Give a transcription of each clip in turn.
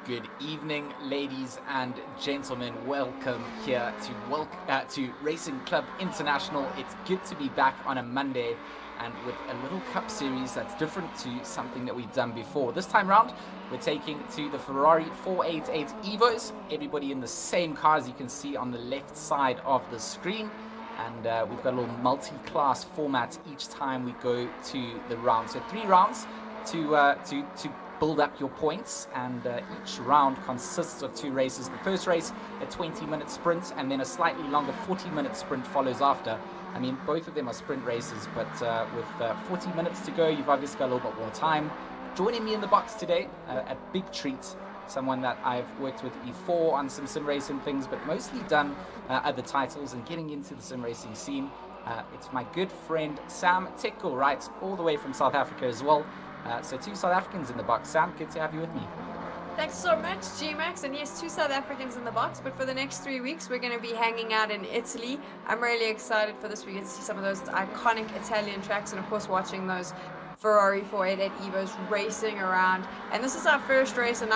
Good evening, ladies and gentlemen. Welcome here to Racing Club International. It's good to be back on a Monday and with a little cup series that's different to something that we've done before. This time round, we're taking to the Ferrari 488 Evos. Everybody in the same car, as you can see on the left side of the screen. And we've got a little multi-class format each time we go to the round. So 3 rounds to build up your points, and each round consists of 2 races. The first race, a 20-minute sprint, and then a slightly longer 40-minute sprint follows after. I mean, both of them are sprint races, but with 40 minutes to go, you've obviously got a little bit more time. Joining me in the box today, a big treat, someone that I've worked with before on some sim racing things, but mostly done other titles and getting into the sim racing scene. It's my good friend Sam Tickle, right, all the way from South Africa as well. So 2 South Africans in the box. Sam, good to have you with me. Thanks so much, G-Max. And yes, 2 South Africans in the box, but for the next 3 weeks, we're going to be hanging out in Italy. I'm really excited for this. We get to see some of those iconic Italian tracks and, of course, watching those Ferrari 488 Evos racing around. And this is our first race, a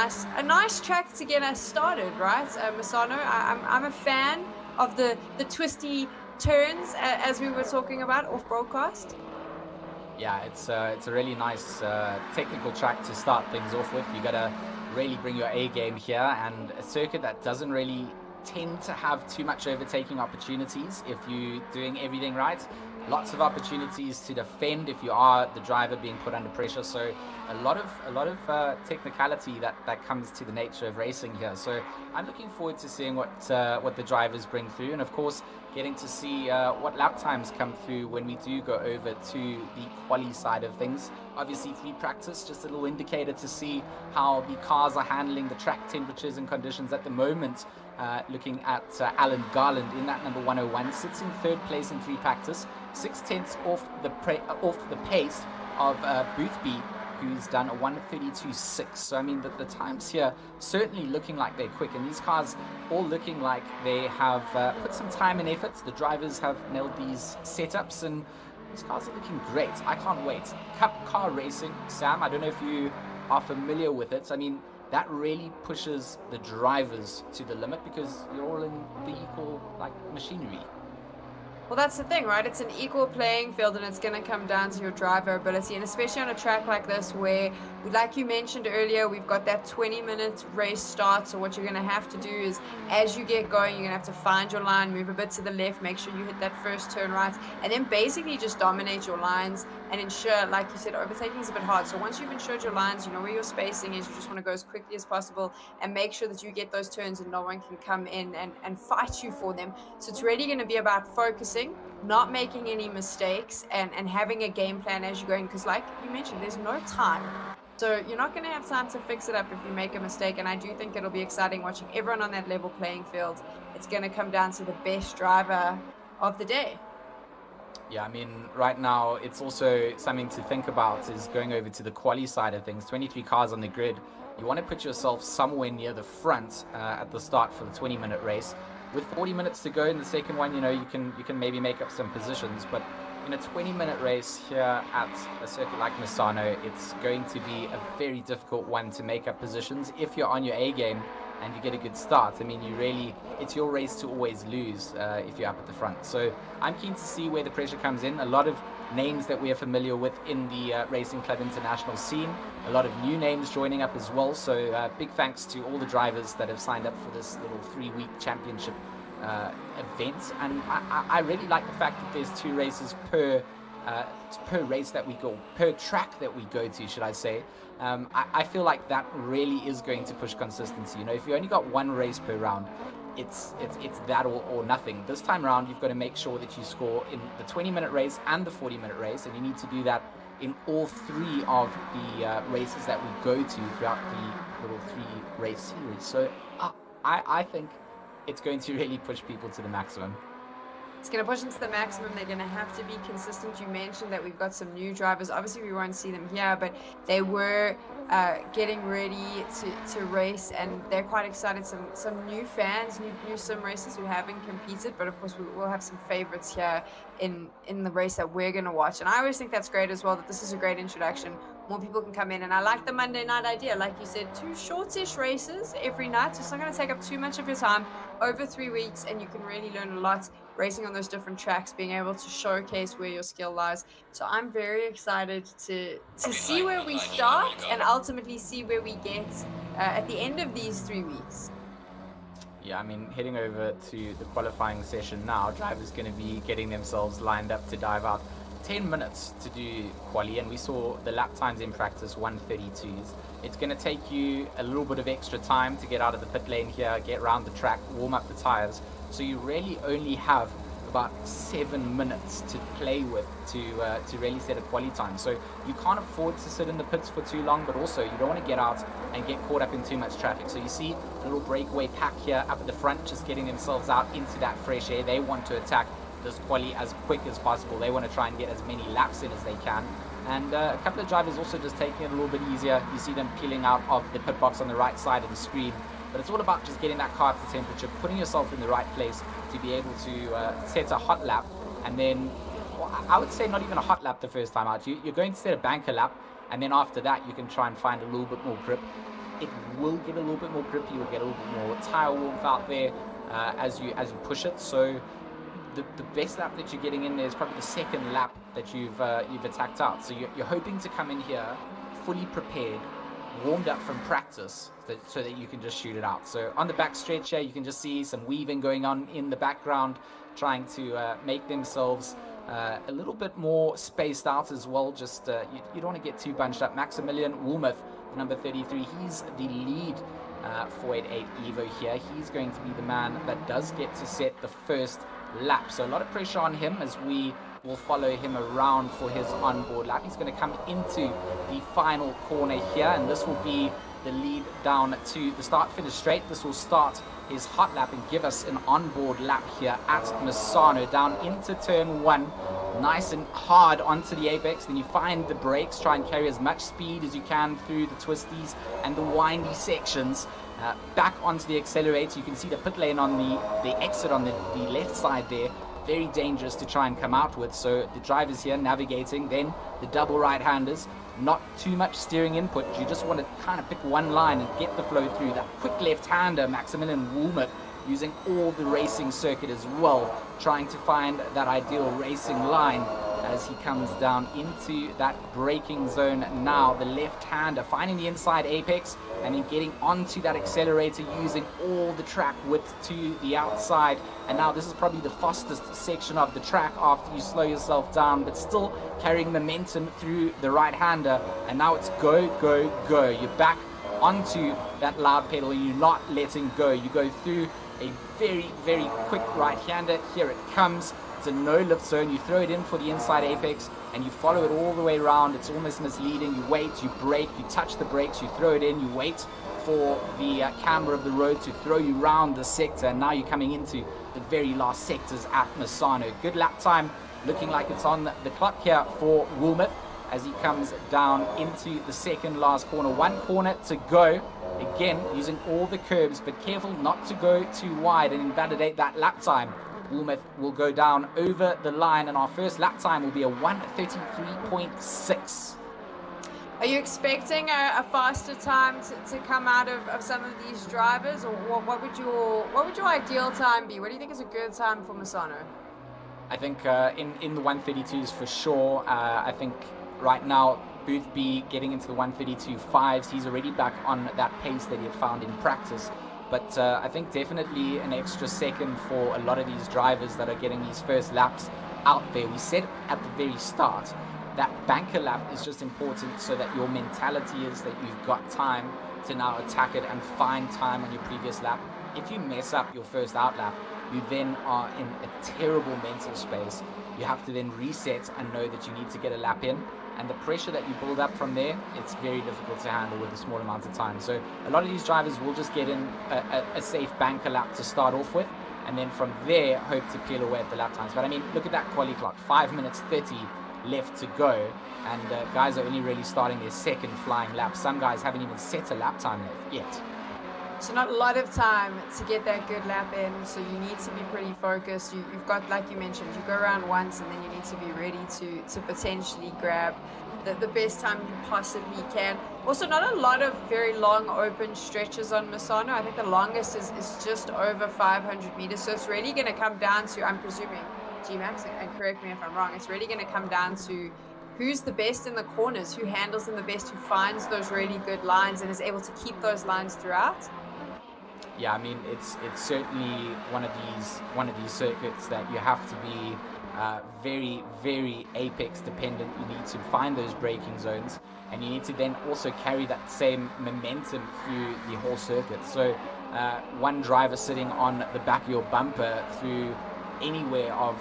nice track to get us started, right? Misano, I'm a fan of the twisty turns, as we were talking about off broadcast. Yeah, it's a really nice technical track to start things off with. You got to really bring your A game here, and a circuit that doesn't really tend to have too much overtaking opportunities if you're doing everything right. Lots of opportunities to defend if you are the driver being put under pressure. So a lot of technicality that comes to the nature of racing here. So I'm looking forward to seeing what the drivers bring through, and of course getting to see what lap times come through when we do go over to the quali side of things. Obviously free practice, just a little indicator to see how the cars are handling the track temperatures and conditions at the moment. Looking at Alan Garland in that number 101, sits in 3rd place in free practice, 6/10 off the pace of Boothby, who's done a 1:32.6. So I mean the times here certainly looking like they're quick, and these cars all looking like they have put some time and effort. The drivers have nailed these setups, and these cars are looking great. I can't wait. Cup car racing, Sam, I don't know if you are familiar with it. I mean, that really pushes the drivers to the limit because you're all in the equal machinery. Well, that's the thing, right? It's an equal playing field, and it's going to come down to your driver ability, and especially on a track like this where, like you mentioned earlier, we've got that 20-minute race start. So what you're going to have to do is, as you get going, you're going to have to find your line, move a bit to the left, make sure you hit that first turn right, and then basically just dominate your lines and ensure, like you said, overtaking is a bit hard. So once you've ensured your lines, you know where your spacing is, you just want to go as quickly as possible and make sure that you get those turns and no one can come in and fight you for them. So it's really going to be about focusing, not making any mistakes, and having a game plan as you're going, because like you mentioned, there's no time. So you're not going to have time to fix it up if you make a mistake, and I do think it'll be exciting watching everyone on that level playing field. It's going to come down to the best driver of the day. Yeah, I mean, right now, it's also something to think about is going over to the quali side of things. 23 cars on the grid. You want to put yourself somewhere near the front at the start for the 20-minute race. With 40 minutes to go in the second one, you know, you can maybe make up some positions. But in a 20-minute race here at a circuit like Misano, it's going to be a very difficult one to make up positions if you're on your A game and you get a good start. I mean, it's your race to always lose if you're up at the front. So I'm keen to see where the pressure comes in. A lot of names that we are familiar with in the Racing Club International scene. A lot of new names joining up as well. So big thanks to all the drivers that have signed up for this little 3-week championship event. And I really like the fact that there's 2 races per race that we go, per track that we go to, should I say. I feel like that really is going to push consistency. You know, if you only got 1 race per round, it's that or nothing. This time around, you've got to make sure that you score in the 20-minute race and the 40-minute race, and you need to do that in all 3 of the races that we go to throughout the little 3-race series. So I think it's going to really push people to the maximum. It's going to push them to the maximum. They're going to have to be consistent. You mentioned that we've got some new drivers. Obviously, we won't see them here, but they were getting ready to race, and they're quite excited. Some new fans, new sim racers who haven't competed, but of course, we will have some favorites here in the race that we're going to watch. And I always think that's great as well, that this is a great introduction. more people can come in. And I like the Monday night idea. Like you said, 2 shortish races every night. So it's not going to take up too much of your time over 3 weeks, and you can really learn a lot racing on those different tracks, being able to showcase where your skill lies. So I'm very excited to see where we start and ultimately see where we get at the end of these 3 weeks. Yeah, I mean, heading over to the qualifying session now, drivers going to be getting themselves lined up to dive out. 10 minutes to do quali, and we saw the lap times in practice 1:32s. It's going to take you a little bit of extra time to get out of the pit lane here, get around the track, warm up the tires. So you really only have about 7 minutes to play with to really set a quali time. So you can't afford to sit in the pits for too long, but also you don't want to get out and get caught up in too much traffic. So you see a little breakaway pack here up at the front, just getting themselves out into that fresh air. They want to attack this quali as quick as possible. They want to try and get as many laps in as they can. And a couple of drivers also just taking it a little bit easier. You see them peeling out of the pit box on the right side of the screen. But it's all about just getting that car up to temperature, putting yourself in the right place to be able to set a hot lap. And then, well, I would say not even a hot lap the first time out. You're going to set a banker lap, and then after that you can try and find a little bit more grip. It will get a little bit more grippy. You'll get a little bit more tire warmth out there as you push it. So the best lap that you're getting in there is probably the second lap that you've attacked out. So you're hoping to come in here fully prepared, warmed up from practice, so that you can just shoot it out. So on the back stretch here, you can just see some weaving going on in the background, trying to make themselves a little bit more spaced out as well. Just you don't want to get too bunched up. Maximilian Woolmuth, number 33, he's the lead 488 Evo here. He's going to be the man that does get to set the first lap. So a lot of pressure on him as we will follow him around for his onboard lap. He's going to come into the final corner here, and this will be the lead down to the start-finish straight. This will start his hot lap and give us an onboard lap here at Misano, down into turn 1, nice and hard onto the apex. Then you find the brakes, try and carry as much speed as you can through the twisties and the windy sections. Back onto the accelerator. You can see the pit lane on the exit on the left side there. Very dangerous to try and come out with. So the drivers here navigating, then the double right-handers, not too much steering input. You just want to kind of pick one line and get the flow through. That quick left-hander, Maximilian Woolmuth, using all the racing circuit as well, trying to find that ideal racing line as he comes down into that braking zone now. The left-hander finding the inside apex and then getting onto that accelerator, using all the track width to the outside. And now this is probably the fastest section of the track after you slow yourself down, but still carrying momentum through the right-hander. And now it's go, go, go. You're back onto that loud pedal. You're not letting go. You go through a very, very quick right-hander. Here it comes. It's a no-lift zone. You throw it in for the inside apex and you follow it all the way around. It's almost misleading. You wait, you brake, you touch the brakes, you throw it in, you wait for the camber of the road to throw you round the sector, and now you're coming into the very last sectors at Misano. Good lap time, looking like it's on the clock here for Woolmuth as he comes down into the second last corner. One corner to go. Again, using all the curbs, but careful not to go too wide and invalidate that lap time. Woolmuth will go down over the line, and our first lap time will be a 1:33.6. Are you expecting a faster time to come out of some of these drivers, or what would your ideal time be? What do you think is a good time for Misano? I think in the 1:32s for sure. I think right now Boothby getting into the 1:32.5s. He's already back on that pace that he had found in practice. But I think definitely an extra second for a lot of these drivers that are getting these first laps out there. We said at the very start that banker lap is just important so that your mentality is that you've got time to now attack it and find time on your previous lap. If you mess up your first out lap, you then are in a terrible mental space. You have to then reset and know that you need to get a lap in. And the pressure that you build up from there, it's very difficult to handle with a small amount of time. So a lot of these drivers will just get in a safe banker lap to start off with, and then from there hope to peel away at the lap times. But I mean, look at that quali clock, 5 minutes 30 left to go, and guys are only really starting their second flying lap. Some guys haven't even set a lap time yet. So not a lot of time to get that good lap in, so you need to be pretty focused. You've got, like you mentioned, you go around once and then you need to be ready to potentially grab the best time you possibly can. Also, not a lot of very long open stretches on Misano. I think the longest is just over 500 meters. So it's really going to come down to, I'm presuming, G-Max, and correct me if I'm wrong, it's really going to come down to who's the best in the corners, who handles them the best, who finds those really good lines and is able to keep those lines throughout. Yeah, I mean, it's certainly one of these circuits that you have to be very, very apex dependent. You need to find those braking zones, and you need to then also carry that same momentum through the whole circuit. So one driver sitting on the back of your bumper through anywhere of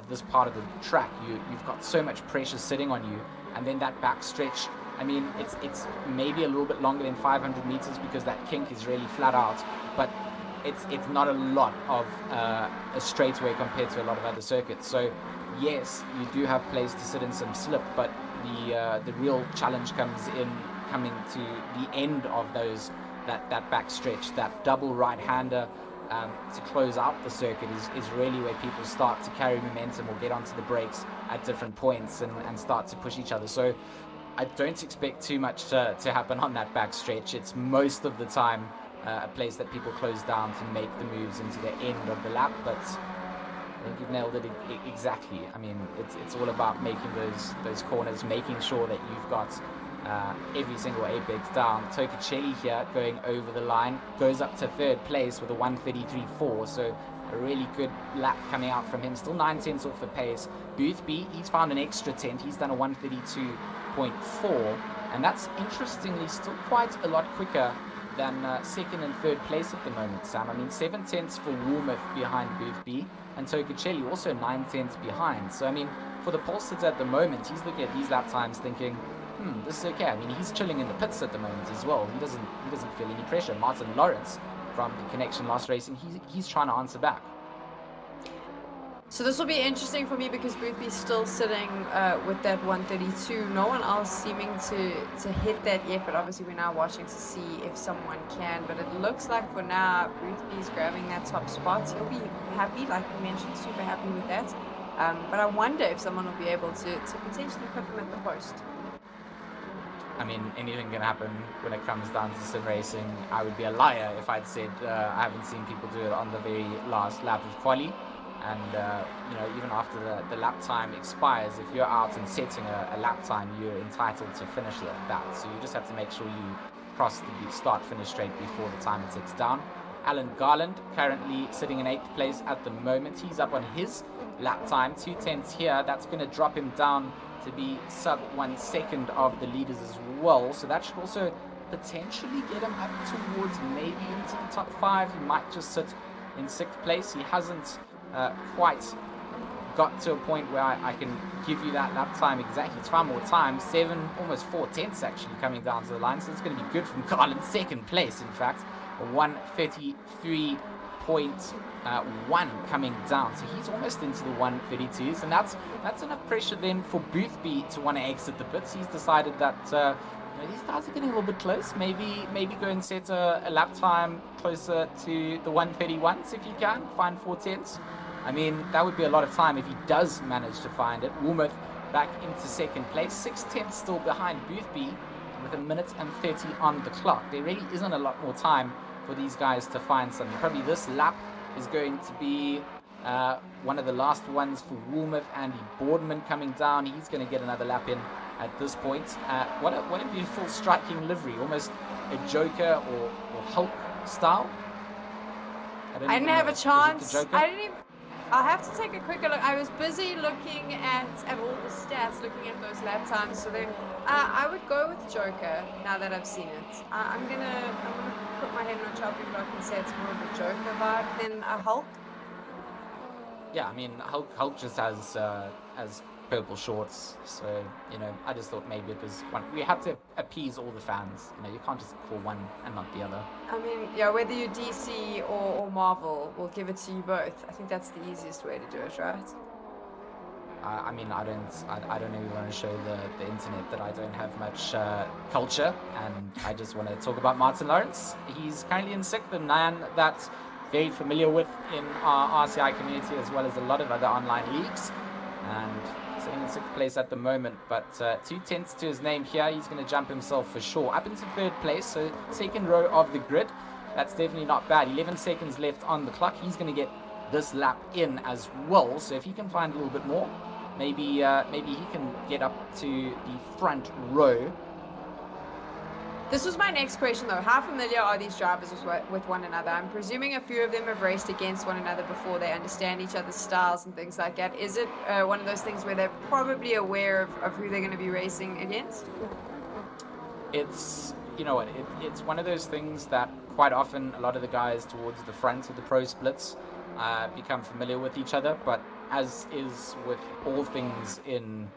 this part of the track, you've got so much pressure sitting on you, and then that back stretch, I mean, it's maybe a little bit longer than 500 meters because that kink is really flat out, but it's not a lot of a straightaway compared to a lot of other circuits. So yes, you do have place to sit in some slip, but the real challenge coming to the end of that back stretch, that double right-hander to close out the circuit is really where people start to carry momentum or get onto the brakes at different points and start to push each other. So I don't expect too much to happen on that back stretch. It's most of the time a place that people close down to make the moves into the end of the lap, but I think you've nailed it exactly. I mean, it's all about making those corners, making sure that you've got every single apex down. Tocacelli here going over the line, goes up to third place with a 1:33.4, so a really good lap coming out from him. Still 9/10 off the pace. Boothby, he's found an extra 10. He's done a 1:32.4, and that's interestingly still quite a lot quicker than second and third place at the moment, Sam. I mean, 7/10 for Woolworth behind Boothby, and Tocacelli also 9/10 behind. So I mean, for the pole sitter at the moment, he's looking at these lap times thinking, this is okay. I mean, he's chilling in the pits at the moment as well. He doesn't feel any pressure. Martin Lawrence from the Connection Lost Racing, he's trying to answer back. So this will be interesting for me because Boothby's still sitting with that 1:32. No one else seeming to hit that yet, but obviously we're now watching to see if someone can. But it looks like for now, Boothby's grabbing that top spot. He'll be happy, like we mentioned, super happy with that. But I wonder if someone will be able to potentially put him at the post. I mean, anything can happen when it comes down to sim racing. I would be a liar if I'd said I haven't seen people do it on the very last lap of quali. And even after the lap time expires, if you're out and setting a lap time, you're entitled to finish that. So you just have to make sure you cross the start-finish straight before the timer ticks down. Alan Garland currently sitting in 8th place at the moment. He's up on his lap time, 2/10 here. That's going to drop him down to be sub 1 second of the leaders as well. So that should also potentially get him up towards maybe into the top 5. He might just sit in 6th place. He hasn't quite got to a point where I can give you that lap time exactly. It's far more time, almost 4/10 actually coming down to the line, so it's going to be good from Garland. 2nd place, in fact, a 1:33.1 coming down, so he's almost into the 1:32s, and that's enough pressure then for Boothby to want to exit the pits. He's decided that these guys are getting a little bit close. Maybe go and set a lap time closer to the 1:31s if you can. Find 4/10s. I mean, that would be a lot of time if he does manage to find it. Woolworth back into 2nd place. 6/10 still behind Boothby with 1:30 on the clock. There really isn't a lot more time for these guys to find something. Probably this lap is going to be one of the last ones for Woolworth. Andy Boardman coming down. He's going to get another lap in at this point. What a beautiful striking livery. Almost a Joker or Hulk style. I didn't have a chance. I'll have to take a quicker look. I was busy looking at all the stats, looking at those lap times. So I would go with Joker now that I've seen it. I'm gonna put my head on a chopping block and say it's more of a Joker vibe than a Hulk. Yeah, I mean, Hulk just has purple shorts, so I just thought maybe it was one. We have to appease all the fans. You can't just call one and not the other. I mean, yeah, whether you're DC or Marvel, we'll give it to you both. I think that's the easiest way to do it, right? I mean, I don't even want to show the internet that I don't have much culture, and I just want to talk about Martin Lawrence. He's currently in 6th, a man that's very familiar with in our RCI community as well as a lot of other online leagues. And sitting in 6th place at the moment, but 2/10 to his name here. He's going to jump himself for sure up into 3rd place, so 2nd row of the grid. That's definitely not bad. 11 seconds left on the clock. He's going to get this lap in as well, so if he can find a little bit more, maybe he can get up to the front row. This was my next question, though. How familiar are these drivers with one another? I'm presuming a few of them have raced against one another before. They understand each other's styles and things like that. Is it one of those things where they're probably aware of who they're going to be racing against? It's, you know what, it's one of those things that quite often a lot of the guys towards the front of the pro splits become familiar with each other, but as is with all things in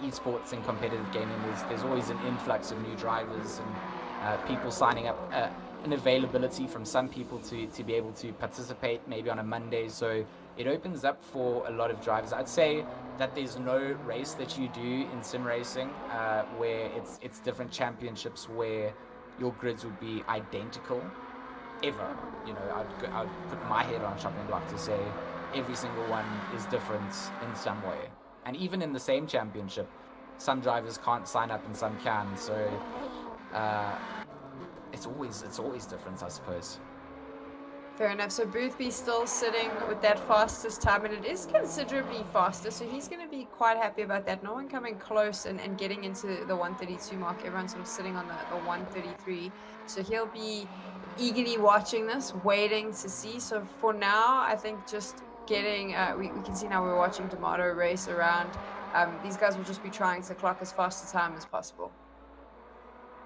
esports and competitive gaming, there's always an influx of new drivers and people signing up, an availability from some people to be able to participate maybe on a Monday, so it opens up for a lot of drivers. I'd say that there's no race that you do in sim racing where it's different championships where your grids would be identical ever. You know, I'd put my head on a chopping block to say every single one is different in some way. And even in the same championship, some drivers can't sign up and some can. So it's always different, I suppose. Fair enough. So Boothby's still sitting with that fastest time, and it is considerably faster. So he's going to be quite happy about that. No one coming close and getting into the 132 mark. Everyone's sort of sitting on the 133. So he'll be eagerly watching this, waiting to see. So for now, I think just getting, we can see now we're watching D'Amato race around. These guys will just be trying to clock as fast a time as possible.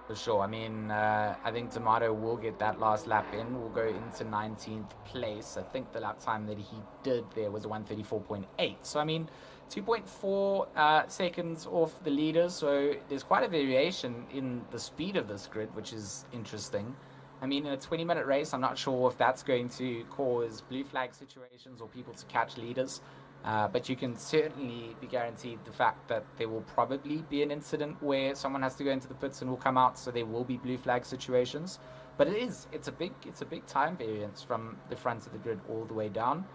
For sure. I mean, I think D'Amato will get that last lap in. We'll go into 19th place. I think the lap time that he did there was a 134.8. So, I mean, 2.4 seconds off the leaders. So there's quite a variation in the speed of this grid, which is interesting. I mean, in a 20-minute race, I'm not sure if that's going to cause blue flag situations or people to catch leaders. But you can certainly be guaranteed the fact that there will probably be an incident where someone has to go into the pits and will come out, so there will be blue flag situations. But it's a big time variance from the front of the grid all the way down.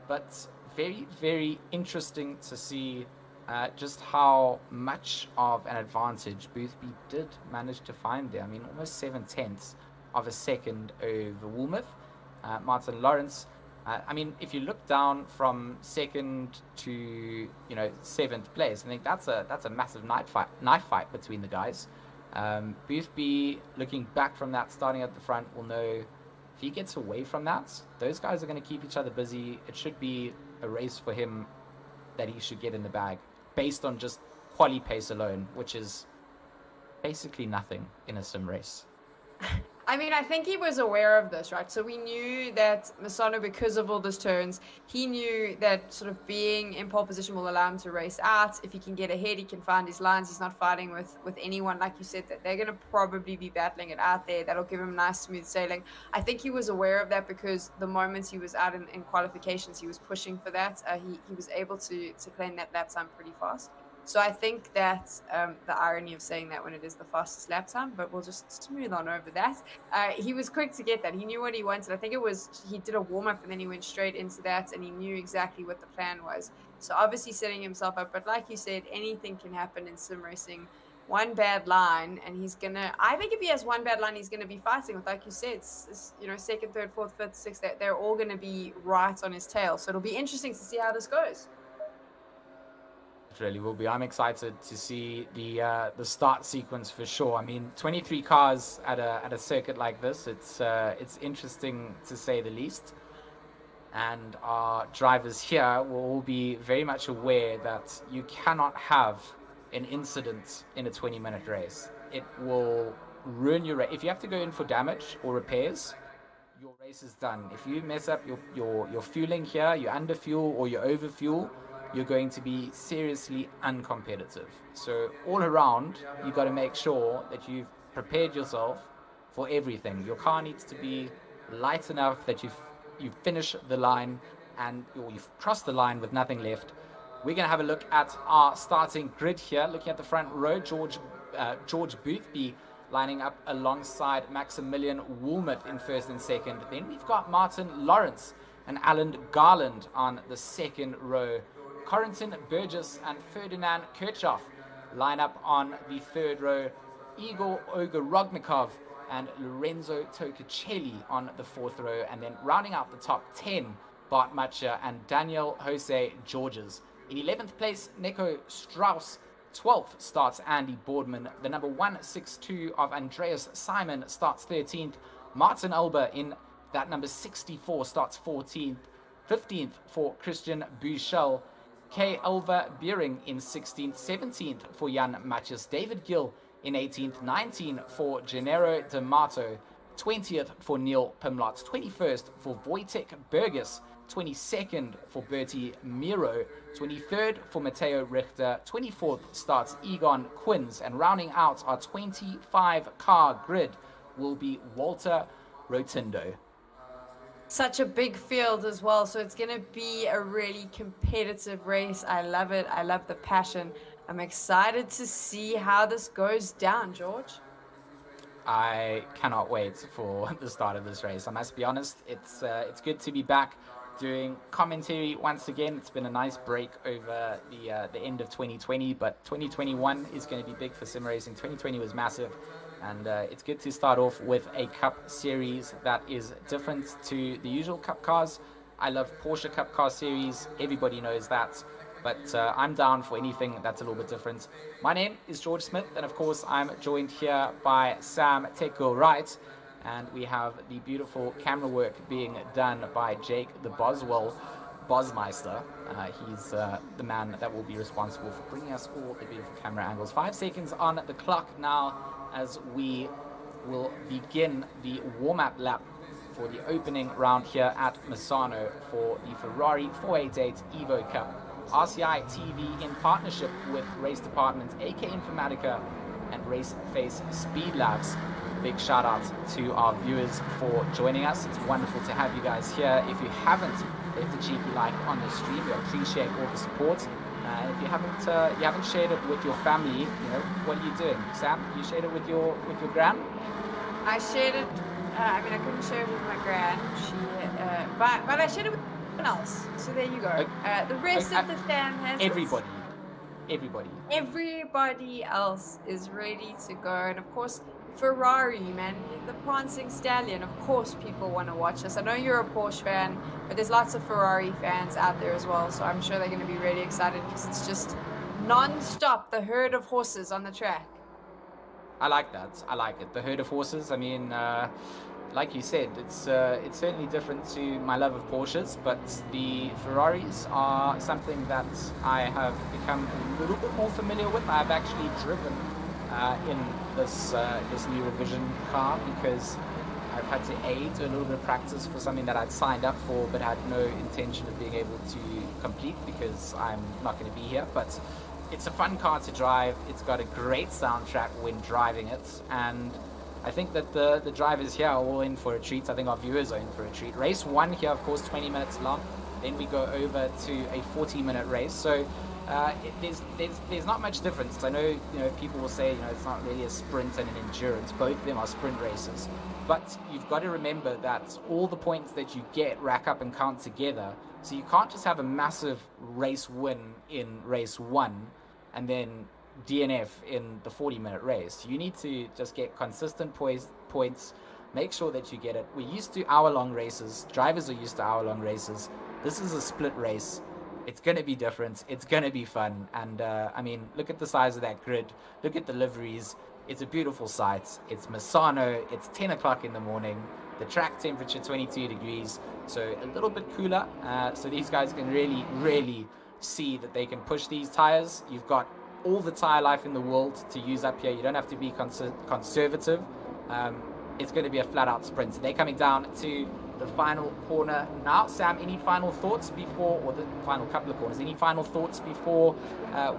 But very, very interesting to see just how much of an advantage Boothby did manage to find there. I mean, almost 7/10 of a second over Woolmouth. Martin Lawrence, I mean, if you look down from 2nd to 7th place, I think that's a massive knife fight between the guys. Boothby, looking back from that, starting at the front, will know if he gets away from that, those guys are going to keep each other busy. It should be a race for him that he should get in the bag based on just quali pace alone, which is basically nothing in a sim race. I mean, I think he was aware of this, right? So we knew that Misano, because of all those turns, he knew that sort of being in pole position will allow him to race out. If he can get ahead, he can find his lines. He's not fighting with anyone, like you said, that they're going to probably be battling it out there. That'll give him nice, smooth sailing. I think he was aware of that because the moments he was out in qualifications, he was pushing for that. He was able to claim that lap time pretty fast. So I think that the irony of saying that when it is the fastest lap time, but we'll just smooth on over that. He was quick to get that. He knew what he wanted. I think it was, he did a warm-up and then he went straight into that and he knew exactly what the plan was. So obviously setting himself up. But like you said, anything can happen in sim racing. One bad line and he's going to, I think if he has one bad line, he's going to be fighting with, like you said, second, third, fourth, fifth, sixth, they're all going to be right on his tail. So it'll be interesting to see how this goes. It really will be. I'm excited to see the start sequence for sure. I mean, 23 cars at a circuit like this. It's interesting to say the least. And our drivers here will all be very much aware that you cannot have an incident in a 20-minute race. It will ruin your race. If you have to go in for damage or repairs, your race is done. If you mess up your fueling here, you under fuel or you over fuel, you're going to be seriously uncompetitive. So all around, you've got to make sure that you've prepared yourself for everything. Your car needs to be light enough that you finish the line or you've crossed the line with nothing left. We're going to have a look at our starting grid here, looking at the front row. George Boothby lining up alongside Maximilian Woolmouth in first and second. Then we've got Martin Lawrence and Alan Garland on the second row. Corentin Burgess and Ferdinand Kirchhoff line up on the third row. Igor Ogorognikov and Lorenzo Toccacelli on the fourth row. And then rounding out the top 10, Bart Matcha and Daniel Jose Georges. In 11th place, Neko Strauss. 12th starts Andy Boardman. The number 162 of Andreas Simon starts 13th. Martin Alba in that number 64 starts 14th. 15th for Christian Buchel. K. Elva Beering in 16th. 17th for Jan Matjes. David Gill in 18th. 19th for Gennaro D'Amato. 20th for Neil Pimlott. 21st for Wojtek Burgess. 22nd for Bertie Miro, 23rd for Matteo Richter, 24th starts Egon Quins, and rounding out our 25-car grid will be Walter Rotundo. Such a big field as well, so it's going to be a really competitive race. I love it. I love the passion. I'm excited to see how this goes down, George. I cannot wait for the start of this race. I must be honest, it's good to be back doing commentary once again. It's been a nice break over the end of 2020, but 2021 is going to be big for sim racing. 2020 was massive, and it's good to start off with a Cup series that is different to the usual Cup cars. I love Porsche Cup car series, everybody knows that, but I'm down for anything that's a little bit different. My name is George Smith, and of course I'm joined here by Sam Teko Wright. And we have the beautiful camera work being done by Jake the Boswell Bosmeister. He's the man that will be responsible for bringing us all the beautiful camera angles. 5 seconds on the clock now as we will begin the warm-up lap for the opening round here at Misano for the Ferrari 488 Evo Cup. RCI TV in partnership with Race Department, AK Informatica, and Race Face Speed Labs. Big shout out to our viewers for joining us. It's wonderful to have you guys here. If you haven't left a cheeky like on the stream, we appreciate all the support. If you haven't shared it with your family, what are you doing? Sam, you shared it with your gran? I shared it. I couldn't share it with my gran. But I shared it with someone else. So there you go. The rest of the fam has Everybody else is ready to go, and of course. Ferrari, man, the prancing stallion. Of course people want to watch us. I know you're a Porsche fan, but there's lots of Ferrari fans out there as well, so I'm sure they're going to be really excited because it's just non-stop, the herd of horses on the track. I like that. I like it. The herd of horses. I mean, like you said, it's certainly different to my love of Porsches, but the Ferraris are something that I have become a little bit more familiar with. I've actually driven in this new revision car because I've had to aid a little bit of practice for something that I'd signed up for but had no intention of being able to complete because I'm not going to be here. But it's a fun car to drive. It's got a great soundtrack when driving it, and I think that the drivers here are all in for a treat. I think our viewers are in for a treat. Race 1 here, of course, 20 minutes long. Then we go over to a 40-minute race. So there's not much difference. I know people will say it's not really a sprint and an endurance. Both of them are sprint races, but you've got to remember that all the points that you get rack up and count together. So you can't just have a massive race win in race 1 and then DNF in the 40-minute race. You need to just get consistent points. Make sure that you get it. We're used to hour-long races. Drivers are used to hour-long races. This is a split race. It's going to be different. It's going to be fun. And look at the size of that grid. Look at the liveries. It's a beautiful sight. It's Misano. It's 10 o'clock in the morning. The track temperature 22 degrees. So a little bit cooler. So these guys can really, really see that they can push these tires. You've got all the tire life in the world to use up here. You don't have to be conservative. It's going to be a flat-out sprint. So they're coming down to the final corner now. Sam, any final thoughts before, or the final couple of corners, any final thoughts before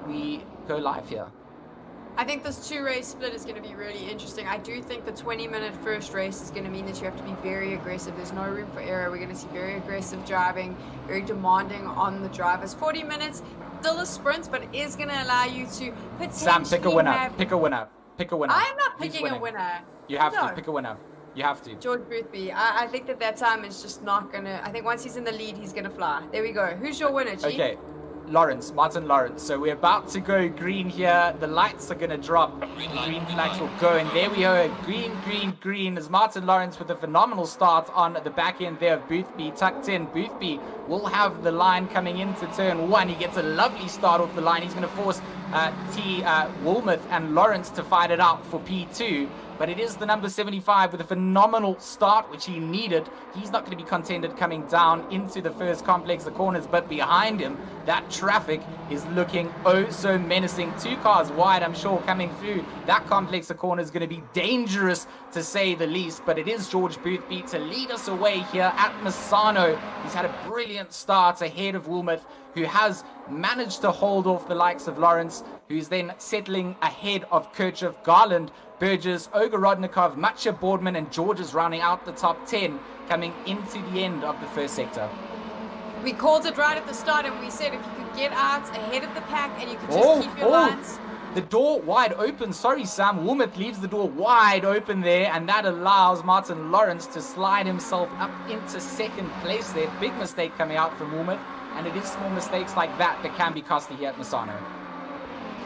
we go live here? I think this 2-race split is going to be really interesting. I do think the 20-minute first race is going to mean that you have to be very aggressive. There's no room for error. We're going to see very aggressive driving, very demanding on the drivers. 40 minutes, still a sprint, but it is going to allow you to potentially Sam, pick a winner. Pick a winner. Pick a winner. I'm not picking a winner. You have to. Pick a winner. You have to. George Boothby. I think that time is just not going to... I think once he's in the lead, he's going to fly. There we go. Who's your winner, Chief? Okay. Martin Lawrence. So we're about to go green here. The lights are going to drop. The green flags will go. And there we go. Green as Martin Lawrence with a phenomenal start on the back end there of Boothby. Tucked in. Boothby will have the line coming into turn 1. He gets a lovely start off the line. He's going to force Woolmouth and Lawrence to fight it out for P2. But it is the number 75 with a phenomenal start, which he needed. He's not going to be contended coming down into the first complex, the corners, but behind him, that traffic is looking oh so menacing. 2 cars wide, I'm sure, coming through. That complex, the corner, is going to be dangerous, to say the least. But it is George Boothby to lead us away here at Misano. He's had a brilliant start ahead of Woolmouth, who has managed to hold off the likes of Lawrence, who's then settling ahead of Kirchhoff, Garland, Burgess, Ogorodnikov, Matcha Boardman, and George is rounding out the top 10, coming into the end of the first sector. We called it right at the start, and we said if you could get out ahead of the pack and you could just keep your lines. The door wide open. Sorry, Sam. Woolmouth leaves the door wide open there, and that allows Martin Lawrence to slide himself up into second place there. Big mistake coming out from Woolmouth, and it is small mistakes like that that can be costly here at Misano.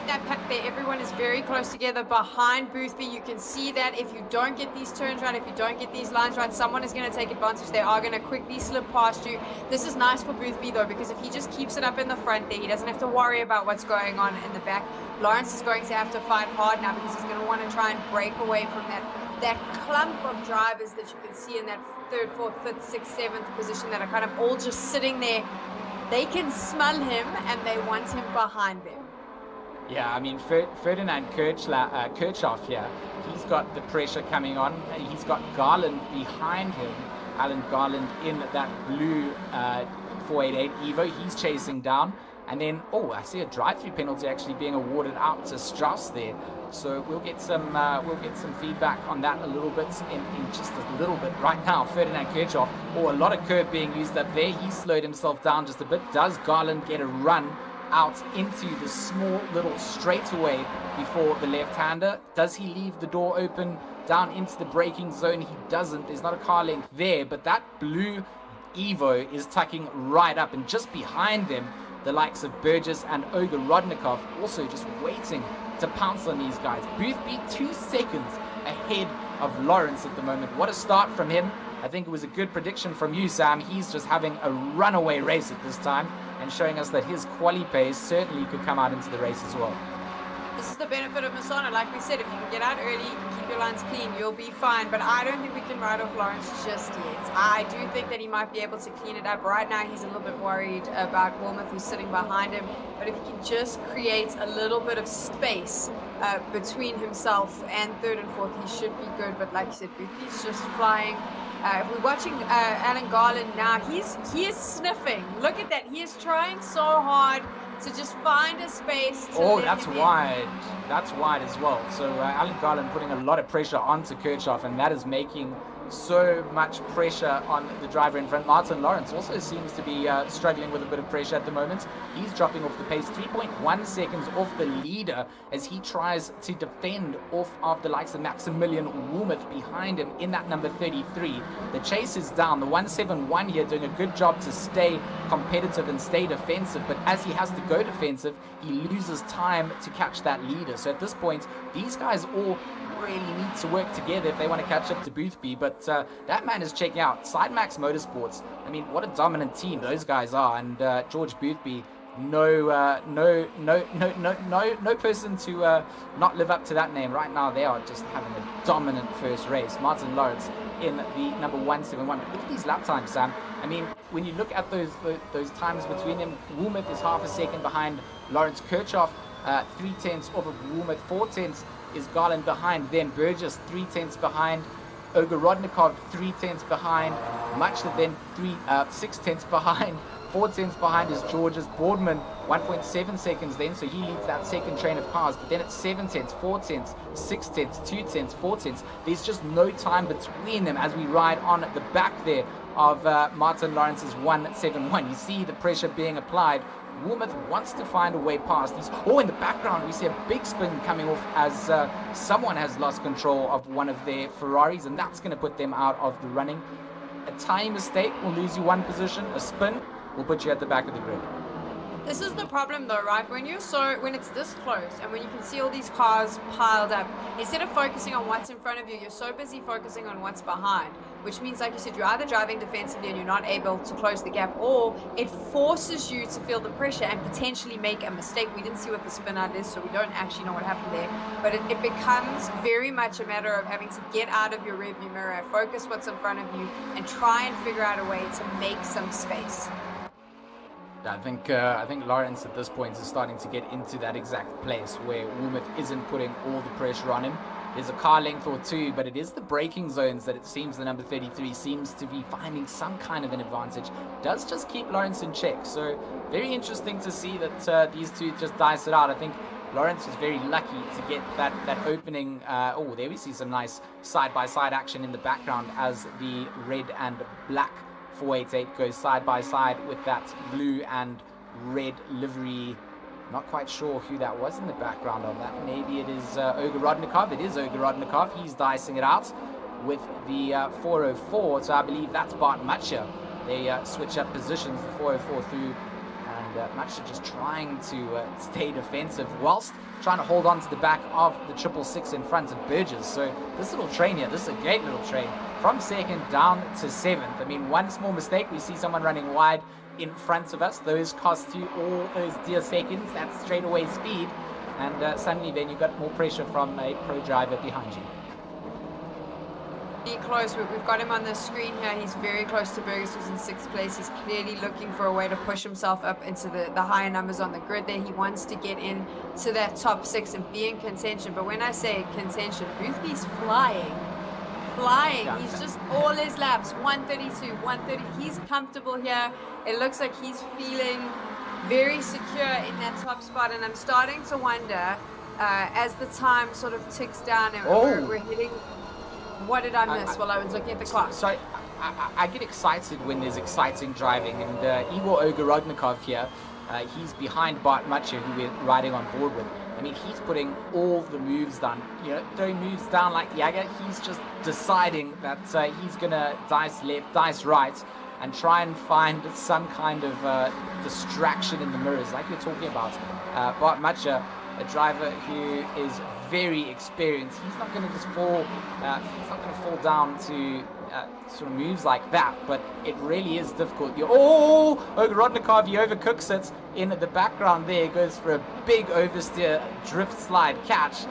That pack there, everyone is very close together behind Boothby. You can see that if you don't get these turns right, if you don't get these lines right, someone is going to take advantage. They are going to quickly slip past you. This is nice for Boothby though, because if he just keeps it up in the front there, he doesn't have to worry about what's going on in the back. Lawrence is going to have to fight hard now, because he's going to want to try and break away from that clump of drivers that you can see in that 3rd, 4th, 5th, 6th, 7th position that are kind of all just sitting there. They can smell him, and they want him behind them. Yeah, I mean, Ferdinand Kirchhoff here, he's got the pressure coming on. He's got Garland behind him. Alan Garland in that blue 488 Evo. He's chasing down. And then, I see a drive-through penalty actually being awarded out to Strauss there. So we'll get some feedback on that a little bit in just a little bit. Right now, Ferdinand Kirchhoff, a lot of curb being used up there. He slowed himself down just a bit. Does Garland get a run out into the small little straightaway before the left-hander? Does he leave the door open down into the braking zone? He doesn't. There's not a car length there, but that blue Evo is tucking right up, and just behind them, the likes of Burgess and Ogorodnikov also just waiting to pounce on these guys. Boothby 2 seconds ahead of Lawrence at the moment. What a start from him. I think it was a good prediction from you, Sam. He's just having a runaway race at this time, and showing us that his quali pace certainly could come out into the race as well. This is the benefit of Misano. Like we said, if you can get out early, keep your lines clean, you'll be fine. But I don't think we can ride off Lawrence just yet. I do think that he might be able to clean it up. Right now, he's a little bit worried about Woolmouth, who's sitting behind him. But if he can just create a little bit of space between himself and 3rd and 4th, he should be good. But like you said, he's just flying. If we're watching Alan Garland now, he is sniffing. Look at that. He is trying so hard to just find a space to that's wide. That's wide as well. So Alan Garland putting a lot of pressure onto Kirchhoff, and that is making so much pressure on the driver in front. Martin Lawrence also seems to be struggling with a bit of pressure at the moment. He's dropping off the pace, 3.1 seconds off the leader as he tries to defend off of the likes of Maximilian Woolmouth behind him in that number 33. The chase is down. The 171 here doing a good job to stay competitive and stay defensive, but as he has to go defensive, he loses time to catch that leader. So at this point, these guys all really need to work together if they want to catch up to Boothby. But that man is checking out Sidemax Motorsports. I mean, what a dominant team those guys are. And George Boothby, no person to not live up to that name. Right now, they are just having a dominant first race. Martin Lawrence in the number 171. But look at these lap times, Sam. I mean, when you look at those times between them, Woolmouth is half a second behind Lawrence. Kirchhoff 3/10 off of Woolmouth. 4/10 is Garland behind them. Burgess 3/10 behind. Ogorodnikov 3/10 behind. Matcha then 6/10 behind. 4/10 behind is George's. Boardman 1.7 seconds then, so he leads that second train of cars. But then it's 7/10, 4/10, 6/10, 2/10, 4/10. There's just no time between them as we ride on the back there of Martin Lawrence's 171. You see the pressure being applied. Woolmouth wants to find a way past these. In the background we see a big spin coming off as someone has lost control of one of their Ferraris, and that's going to put them out of the running. A tiny mistake will lose you one position. A spin will put you at the back of the grid. This is the problem though, right? When it's this close and when you can see all these cars piled up, instead of focusing on what's in front of you, you're so busy focusing on what's behind, which means, like you said, you're either driving defensively and you're not able to close the gap, or it forces you to feel the pressure and potentially make a mistake. We didn't see what the spin out is, so we don't actually know what happened there, but it becomes very much a matter of having to get out of your rearview mirror, focus what's in front of you, and try and figure out a way to make some space. I think Lawrence at this point is starting to get into that exact place where Woolmouth isn't putting all the pressure on him. There's a car length or two, but it is the braking zones that it seems the number 33 seems to be finding some kind of an advantage. Does just keep Lawrence in check. So very interesting to see that these two just dice it out. I think Lawrence was very lucky to get that opening. Oh, there we see some nice side-by-side action in the background as the red and black 488 goes side by side with that blue and red livery. Not quite sure who that was in the background of that. Maybe it is Ogorodnikov. It is Ogorodnikov. He's dicing it out with the 404. So I believe that's Bart Matcha. They switch up positions, the 404 through, and Matcha just trying to stay defensive whilst trying to hold on to the back of the 666 in front of Burgess. So this little train here, this is a great little train. From second down to seventh. I mean, one small mistake, we see someone running wide in front of us. Those cost you all those dear seconds. That's straightaway speed. And suddenly then you've got more pressure from a pro driver behind you. Be close. We've got him on the screen here. He's very close to Burgess, who's in sixth place. He's clearly looking for a way to push himself up into the higher numbers on the grid there. He wants to get in to that top six and be in contention. But when I say contention, Boothby's flying. Yeah. He's just all his laps, 132, 130. He's comfortable here. It looks like he's feeling very secure in that top spot. And I'm starting to wonder, as the time sort of ticks down and we're hitting... What did I miss while I was looking at the clock? So I get excited when there's exciting driving, and Igor Ogorodnikov here, he's behind Bart Matcha, who we're riding on board with. I mean, he's putting all the moves down, throwing moves down like Yaga. He's just deciding that he's going to dice left, dice right, and try and find some kind of distraction in the mirrors, like you're talking about. Bart Matcha, a driver who is very experienced. He's not going to just fall. He's not going to fall down to sort of moves like that. But it really is difficult. Ogorodnikov, he overcooks it in the background. There goes for a big oversteer drift slide catch,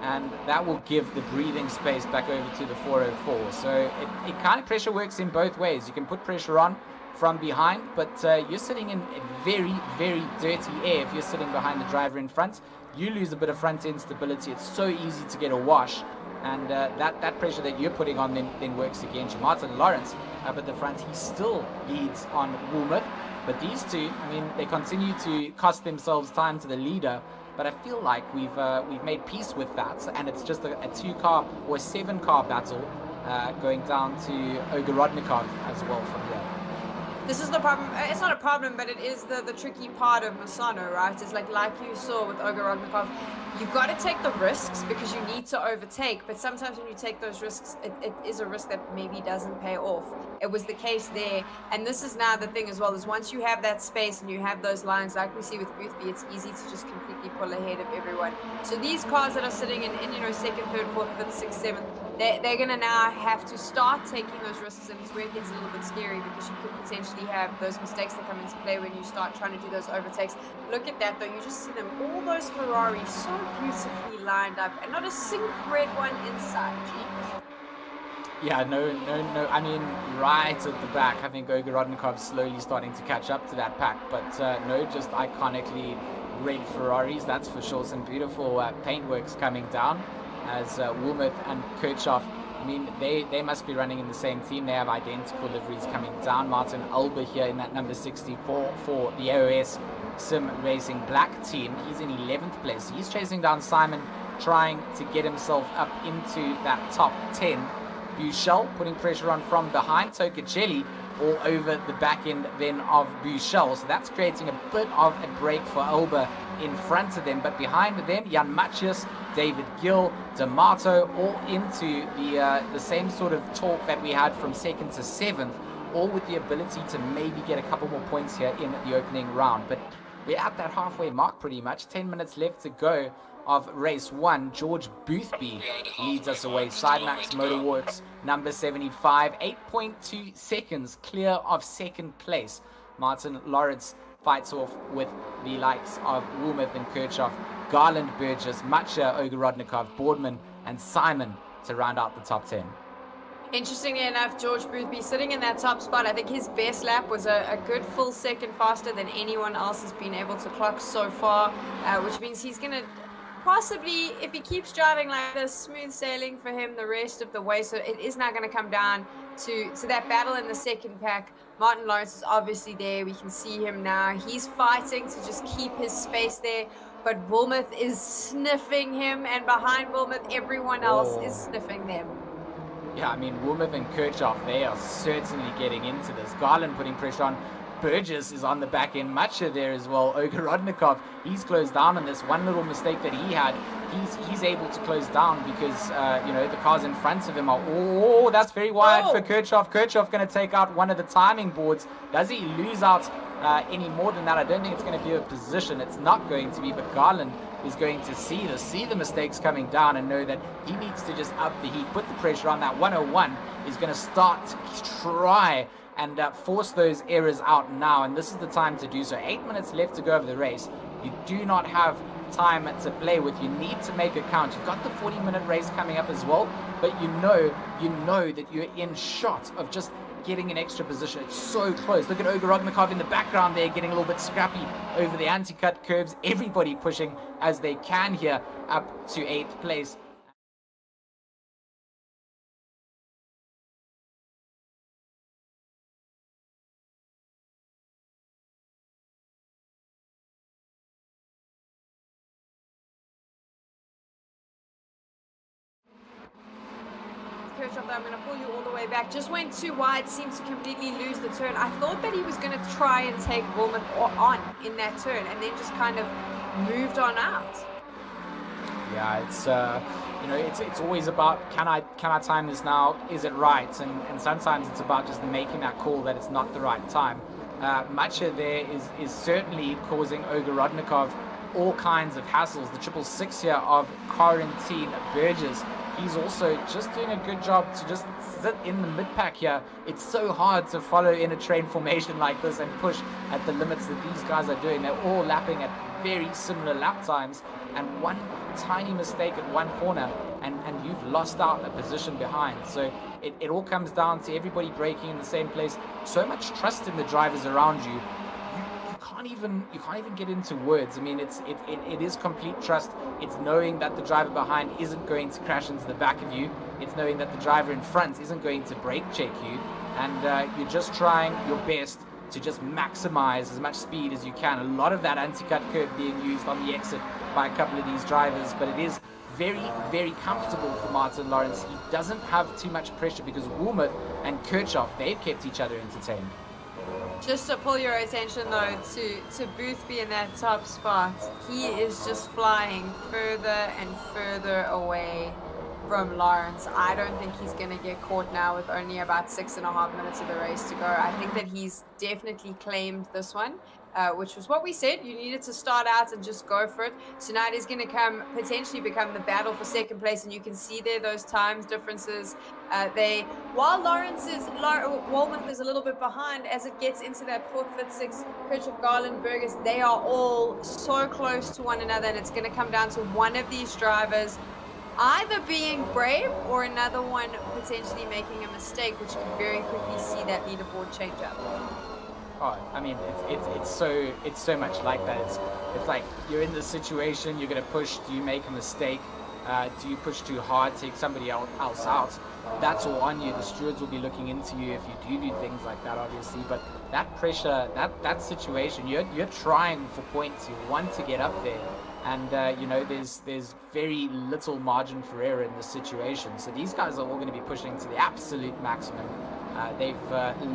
and that will give the breathing space back over to the 404. So it kind of pressure works in both ways. You can put pressure on from behind, but you're sitting in very, very dirty air if you're sitting behind the driver in front. You lose a bit of front end stability. It's so easy to get a wash, and that pressure that you're putting on then works against you. Martin Lawrence up at the front, he still leads on Woolmouth, but these two, I mean, they continue to cost themselves time to the leader, but I feel like we've made peace with that, and it's just a 2-car or a 7-car battle going down to Ogorodnikov as well from here. This is the problem. It's not a problem, but it is the tricky part of Misano, right? It's like you saw with Ogorodnikov, you've got to take the risks because you need to overtake, but sometimes when you take those risks, it is a risk that maybe doesn't pay off. It was the case there, and this is now the thing as well, is once you have that space and you have those lines, like we see with Boothby, it's easy to just completely pull ahead of everyone. So these cars that are sitting in second, third, fourth, fifth, sixth, seventh, they're going to now have to start taking those risks, and it's where it gets a little bit scary because you could potentially have those mistakes that come into play when you start trying to do those overtakes. Look at that though, you just see them, all those Ferraris so beautifully lined up, and not a single red one inside. Yeah, no. I mean, right at the back, I think Ogorodnikov's slowly starting to catch up to that pack, but no, just iconically red Ferraris, that's for sure. Some beautiful paintworks coming down as Woolmouth and Kirchhoff, I mean, they must be running in the same team. They have identical liveries coming down. Martin Alba here in that number 64 for the AOS Sim Racing Black team. He's in 11th place. He's chasing down Simon, trying to get himself up into that top 10. Buchel putting pressure on from behind. Tocacelli all over the back end then of Buchel. So that's creating a bit of a break for Alba in front of them. But behind them, Jan Matthias, David Gill, D'Amato, all into the same sort of talk that we had from second to seventh, all with the ability to maybe get a couple more points here in the opening round. But we're at that halfway mark pretty much. 10 minutes left to go of race 1. George Boothby leads us away. Sidemax Motorworks, number 75, 8.2 seconds clear of second place. Martin Lawrence fights off with the likes of Woolmouth and Kirchhoff, Garland, Burgess, Macha, Ogorodnikov, Boardman, and Simon to round out the top 10. Interestingly enough, George Boothby sitting in that top spot. I think his best lap was a good full second faster than anyone else has been able to clock so far, which means he's going to possibly, if he keeps driving like this, smooth sailing for him the rest of the way. So it is now going to come down to that battle in the second pack. Martin Lawrence is obviously there. We can see him now. He's fighting to just keep his space there. But Woolmouth is sniffing him, and behind Woolmouth, everyone else is sniffing them. Yeah, I mean, Woolmouth and Kirchhoff, they are certainly getting into this. Garland putting pressure on. Burgess is on the back end. Macha there as well. Ogorodnikov, he's closed down on this. One little mistake that he had, he's able to close down because, the cars in front of him are... that's very wide for Kirchhoff. Kirchhoff going to take out one of the timing boards. Does he lose out any more than that? I don't think it's going to be a position. It's not going to be, but Garland is going to see the mistakes coming down and know that he needs to just up the heat, put the pressure on. That 101 is going to start to try and force those errors out now, and this is the time to do so. 8 minutes left to go of the race. You do not have time to play with. You need to make a count. You've got the 40-minute race coming up as well, but you know that you're in shot of just getting an extra position. It's so close. Look at Ogorodnikov in the background there, getting a little bit scrappy over the anti-cut curves. Everybody pushing as they can here up to 8th place. Kirchhoff, I'm going to pull you all the way back. Just went too wide, seemed to completely lose the turn. I thought that he was going to try and take Woolmouth on in that turn, and then just kind of moved on out. Yeah, it's always about can I time this now? Is it right? And sometimes it's about just making that call that it's not the right time. Macha there is certainly causing Ogorodnikov all kinds of hassles. The 666 here of Quarantine Burgess, he's also just doing a good job to just sit in the mid-pack here. It's so hard to follow in a train formation like this and push at the limits that these guys are doing. They're all lapping at very similar lap times, and one tiny mistake at one corner and you've lost out a position behind. So it all comes down to everybody braking in the same place. So much trust in the drivers around you. You can't even get into words. I mean, it is complete trust. It's knowing that the driver behind isn't going to crash into the back of you. It's knowing that the driver in front isn't going to brake check you, and you're just trying your best to just maximize as much speed as you can. A lot of that anti-cut curve being used on the exit by a couple of these drivers, but it is very, very comfortable for Martin Lawrence. He doesn't have too much pressure because Woolmouth and Kirchhoff, they've kept each other entertained. Just to pull your attention though to Boothby in that top spot, he is just flying further and further away from Lawrence. I don't think he's going to get caught now with only about 6.5 minutes of the race to go. I think that he's definitely claimed this one, which was what we said. You needed to start out and just go for it. So now it is going to potentially become the battle for second place, and you can see there those times differences. While Woolmouth is a little bit behind as it gets into that 4th, 5th, 6th, Kirchhoff, Garland, Burgess, they are all so close to one another, and it's going to come down to one of these drivers either being brave or another one potentially making a mistake, which you can very quickly see that leaderboard change up. Oh, I mean, it's so much like that. It's like you're in this situation, you're gonna push. Do you make a mistake? Do you push too hard, take somebody else out? That's all on you. The stewards will be looking into you if you do things like that, obviously. But that pressure, that situation, you're trying for points. You want to get up there. And there's very little margin for error in this situation. So these guys are all going to be pushing to the absolute maximum. They've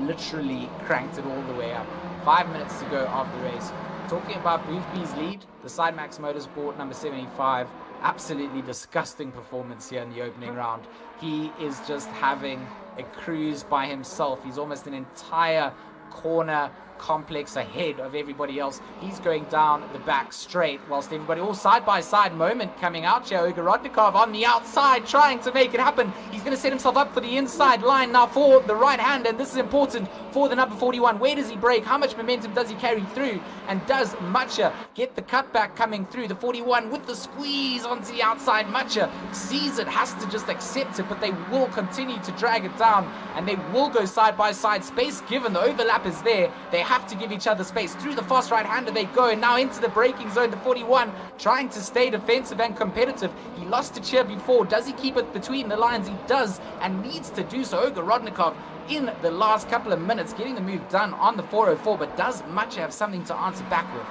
literally cranked it all the way up. 5 minutes to go of the race. Talking about Boothby's lead, the Sidemax Motorsport number 75, absolutely disgusting performance here in the opening round. He is just having a cruise by himself. He's almost an entire corner complex ahead of everybody else. He's going down the back straight, whilst everybody all side by side moment coming out here. Ogorodnikov on the outside trying to make it happen. He's going to set himself up for the inside line now for the right hand, and this is important for the number 41. Where does he break? How much momentum does he carry through? And does Macha get the cutback coming through? The 41 with the squeeze onto the outside. Macha sees it, has to just accept it, but they will continue to drag it down, and they will go side by side. Space given, the overlap is there. They have to give each other space. Through the fast right hander they go, and now into the braking zone. The 41 trying to stay defensive and competitive. He lost to Cheer before. Does he keep it between the lines? He does, and needs to do so. Ogorodnikov in the last couple of minutes getting the move done on the 404, but does Macha have something to answer back with?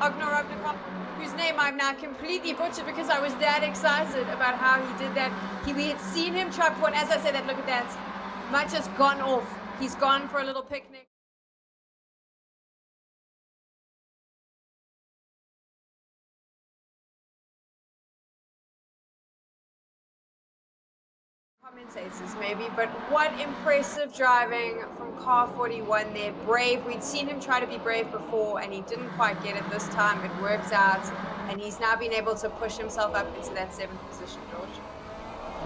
Ogorodnikov, whose name I've now completely butchered because I was that excited about how he did that. We had seen him try before, and as I said that, look at that. Macha's gone off. He's gone for a little picnic. Commentators maybe, but what impressive driving from car 41 there. Brave. We'd seen him try to be brave before and he didn't quite get it this time. It worked out, and he's now been able to push himself up into that 7th position, George.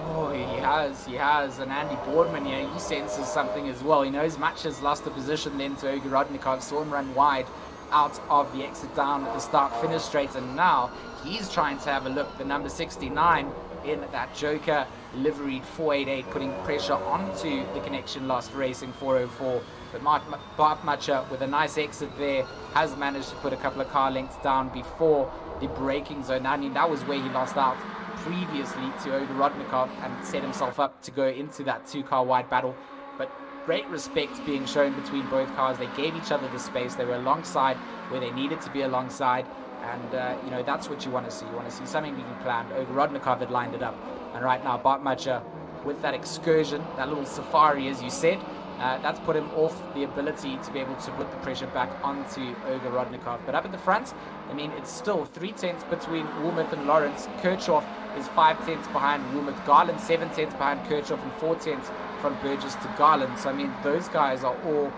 Oh, he has, and Andy Boardman here, he senses something as well. He knows Macha's lost the position then to Ogorodnikov, saw him run wide out of the exit down at the start-finish straight, and now he's trying to have a look. The number 69 in that Joker liveried 488, putting pressure onto the Connection Lost Racing 404. But Macha, with a nice exit there, has managed to put a couple of car lengths down before the braking zone. I mean, that was where he lost out previously to Ogorodnikov and set himself up to go into that 2-car wide battle. But great respect being shown between both cars. They gave each other the space. They were alongside where they needed to be alongside, and you know, that's what you want to see. You want to see something being planned. Ogorodnikov had lined it up, and right now Bart Macha with that excursion, that little safari as you said, that's put him off the ability to be able to put the pressure back onto Ogorodnikov. But up at the front, I mean, it's still 3/10 between Woolmouth and Lawrence. Kirchhoff is 5/10 behind Woolmouth. Garland 7/10 behind Kirchhoff, and 4/10 from Burgess to Garland. So I mean, those guys are all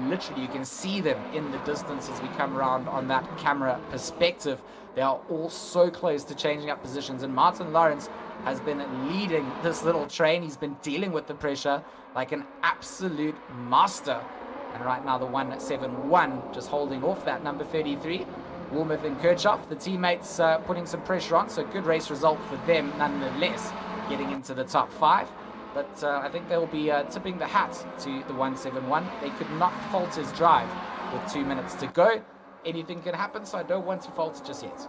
literally, you can see them in the distance as we come around on that camera perspective. They are all so close to changing up positions, and Martin Lawrence has been leading this little train. He's been dealing with the pressure like an absolute master. And right now the 171 just holding off that number 33. Woolmouth and Kirchhoff, the teammates putting some pressure on, so good race result for them nonetheless, getting into the top 5. But I think they'll be tipping the hat to the 171. They could not fault his drive with 2 minutes to go. Anything can happen, so I don't want to fault it just yet.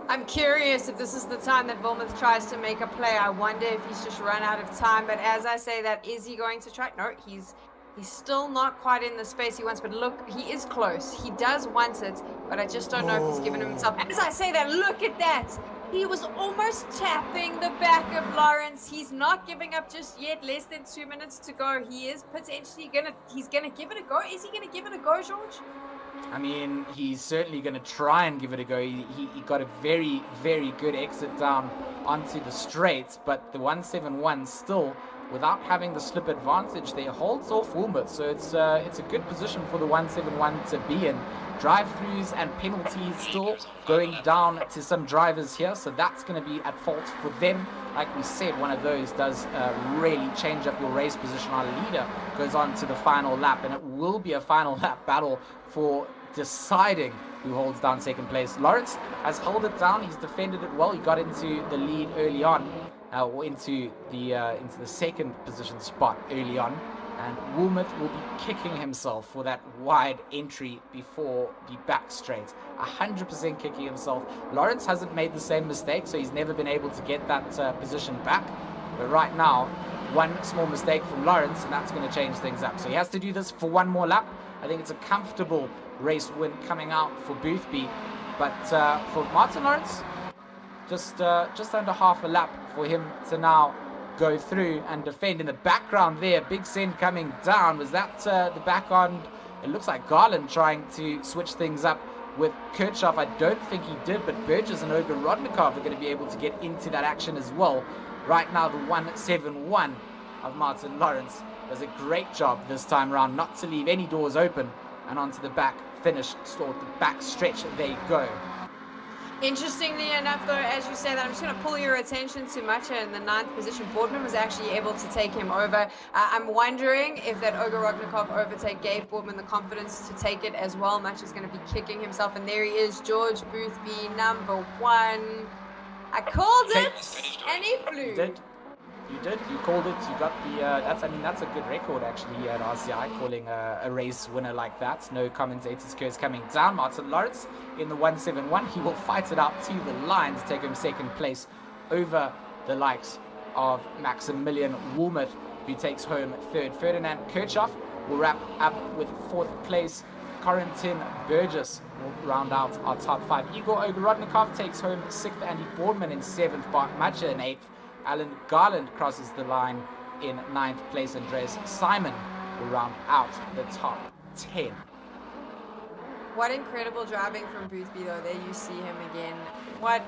I'm curious if this is the time that Woolmouth tries to make a play. I wonder if he's just run out of time. But as I say that, is he going to try? No, he's still not quite in the space he wants. But look, he is close. He does want it, but I just don't know if he's given himself. As I say that, look at that. He was almost tapping the back of Lawrence. He's not giving up just yet. Less than 2 minutes to go. He is potentially he's gonna give it a go. Is he gonna give it a go, George? I mean, he's certainly going to try and give it a go. He got a very, very good exit down onto the straight, but the 171 still, without having the slip advantage there, holds off Woolmouth. So it's a good position for the 171 to be in. Drive-throughs and penalties still going down to some drivers here, so that's going to be at fault for them. Like we said, one of those does really change up your race position. Our leader goes on to the final lap, and it will be a final lap battle for deciding who holds down second place. Lawrence has held it down. He's defended it well. He got into the lead early on, or into the second position spot early on. And Woolmouth will be kicking himself for that wide entry before the back straight. 100% kicking himself. Lawrence hasn't made the same mistake, so he's never been able to get that position back. But right now, one small mistake from Lawrence, and that's going to change things up. So he has to do this for one more lap. I think it's a comfortable race win coming out for Boothby. But for Martin Lawrence, just under half a lap for him to now go through and defend. In the background there, Big Send coming down. Was that the back on? It looks like Garland trying to switch things up with Kirchhoff. I don't think he did, but Burgess and Ogorodnikov are going to be able to get into that action as well. Right now, the 171 of Martin Lawrence. Does a great job this time around not to leave any doors open, and onto the back finish, sort of the back stretch they go. Interestingly enough, though, as you say that, I'm just going to pull your attention to Macha in the 9th position. Boardman was actually able to take him over. I'm wondering if that Ogoroknikov overtake gave Boardman the confidence to take it as well. Macha's going to be kicking himself, and there he is, George Boothby, number 1. I called it, and he flew. You did. You called it. You got the. That's a good record actually at RCI, calling a race winner like that. No commentator's curse coming down. Martin Lawrence in the 171. He will fight it out to the line to take him second place over the likes of Maximilian Woolmuth, who takes home third. Ferdinand Kirchhoff will wrap up with 4th place. Corentin Burgess will round out our top 5. Igor Ogorodnikov takes home 6th. Andy Boardman in 7th. Bart Macha in 8th. Alan Garland crosses the line in 9th place. Andreas Simon will round out the top 10. What incredible driving from Boothby, though. There you see him again. What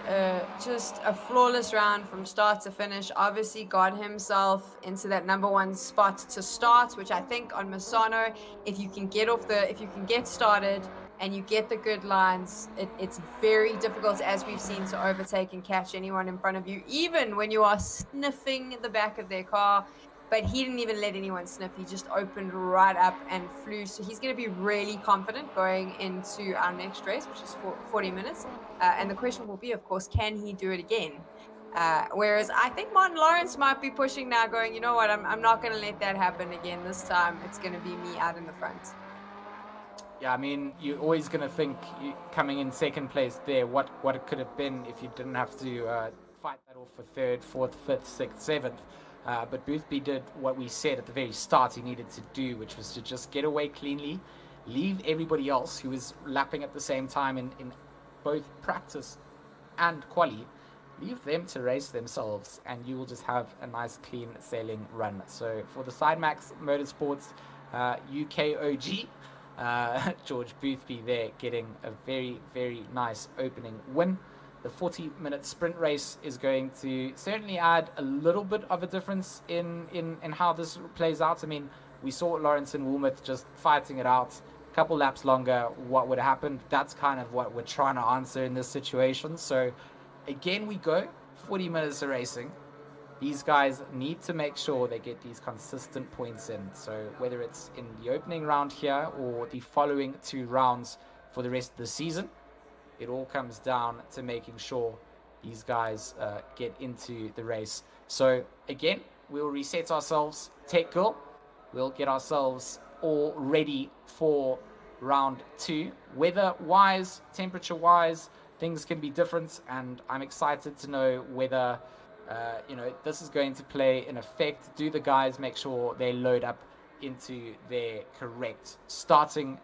just a flawless round from start to finish. Obviously got himself into that number 1 spot to start, which I think on Misano, if you can get started and you get the good lines, it's very difficult, as we've seen, to overtake and catch anyone in front of you, even when you are sniffing the back of their car. But he didn't even let anyone sniff. He just opened right up and flew. So he's going to be really confident going into our next race, which is 40 minutes. And the question will be, of course, can he do it again? Whereas I think Martin Lawrence might be pushing now, going, you know what, I'm not going to let that happen again. This time it's going to be me out in the front. Yeah, I mean, you're always going to think, coming in second place there, what it could have been if you didn't have to fight that off for 3rd, 4th, 5th, 6th, 7th. But Boothby did what we said at the very start he needed to do, which was to just get away cleanly, leave everybody else who was lapping at the same time in both practice and quali, leave them to race themselves, and you will just have a nice, clean sailing run. So for the Sidemax Motorsports UK OG, George Boothby there getting a very, very nice opening win. The 40-minute sprint race is going to certainly add a little bit of a difference in how this plays out. I mean, we saw Lawrence and Woolmuth just fighting it out. A couple laps longer, what would happen? That's kind of what we're trying to answer in this situation. So again, we go 40 minutes of racing. These guys need to make sure they get these consistent points in. So whether it's in the opening round here or the following 2 rounds for the rest of the season, it all comes down to making sure these guys get into the race. So again, we'll reset ourselves, tech girl. We'll get ourselves all ready for round 2. Weather-wise, temperature-wise, things can be different, and I'm excited to know whether this is going to play an effect. Do the guys make sure they load up into their correct starting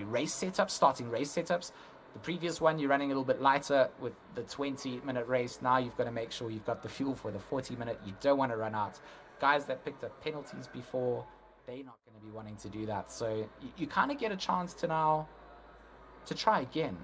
race setups? The previous one, you're running a little bit lighter with the 20-minute race. Now you've got to make sure you've got the fuel for the 40-minute. You don't want to run out. Guys that picked up penalties before, they're not going to be wanting to do that. So you kind of get a chance to now to try again.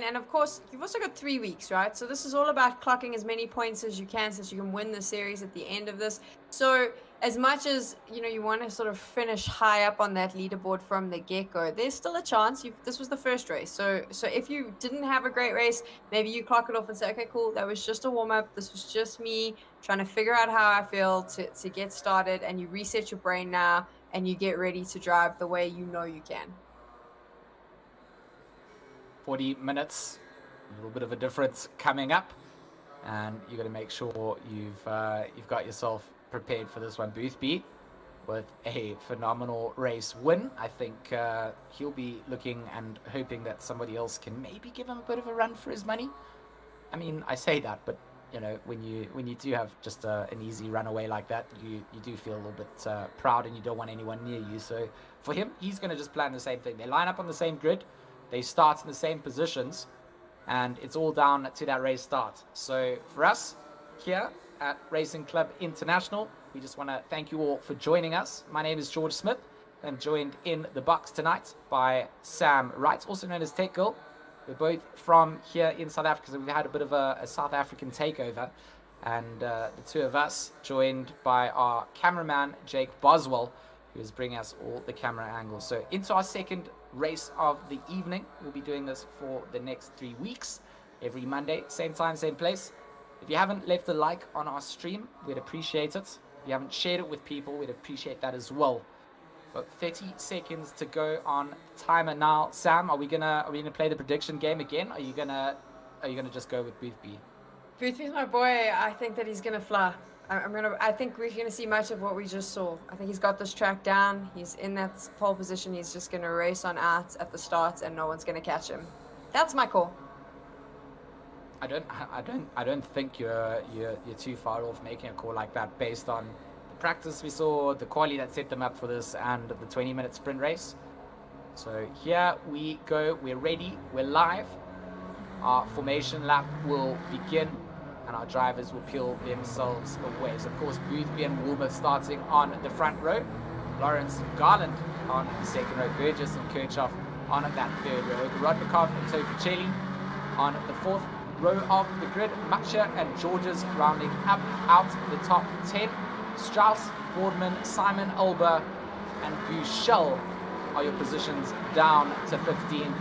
And of course you've also got 3 weeks, right? So this is all about clocking as many points as you can, so you can win the series at the end of this. So as much as you want to sort of finish high up on that leaderboard from the get-go, there's still a chance. This was the first race, so if you didn't have a great race, maybe you clock it off and say, okay, cool, that was just a warm-up, this was just me trying to figure out how I feel to get started, and you reset your brain now and you get ready to drive the way you know you can. 40 minutes, a little bit of a difference coming up, and you got to make sure you've got yourself prepared for this one. Boothby with a phenomenal race win. I think he'll be looking and hoping that somebody else can maybe give him a bit of a run for his money. I mean, I say that, but when you do have just an easy runaway like that, you do feel a little bit proud, and you don't want anyone near you. So for him, he's going to just plan the same thing. They line up on the same grid. They start in the same positions, and it's all down to that race start. So for us here at Racing Club International, we just want to thank you all for joining us. My name is George Smith. I'm joined in the box tonight by Sam Wright, also known as Tech Girl. We're both from here in South Africa, so we've had a bit of a South African takeover. and the two of us, joined by our cameraman, Jake Boswell, who is bringing us all the camera angles. So into our second race of the evening. We'll be doing this for the next 3 weeks, every Monday, same time, same place. If you haven't left a like on our stream, we'd appreciate it. If you haven't shared it with people, we'd appreciate that as well. But 30 seconds to go on timer now. Sam, are we gonna play the prediction game again? Are you gonna just go with Boothby? Boothby's my boy. I think that he's gonna fly. I think we're gonna see much of what we just saw. I think he's got this track down. He's in that pole position. He's just gonna race on out at the start, and no one's gonna catch him. That's my call. I don't think you're too far off making a call like that based on the practice we saw, the quali that set them up for this, and the 20-minute sprint race. So here we go. We're ready. We're live. Our formation lap will begin, and our drivers will peel themselves away. So of course, Boothby and Woolworth starting on the front row, Lawrence and Garland on the second row, Burgess and Kirchhoff on that third row, Rodnikov and Tokicelli on the fourth row of the grid, Macha and Georges rounding up out the top 10. Strauss, Boardman, Simon, Alba and Buchel are your positions down to 15.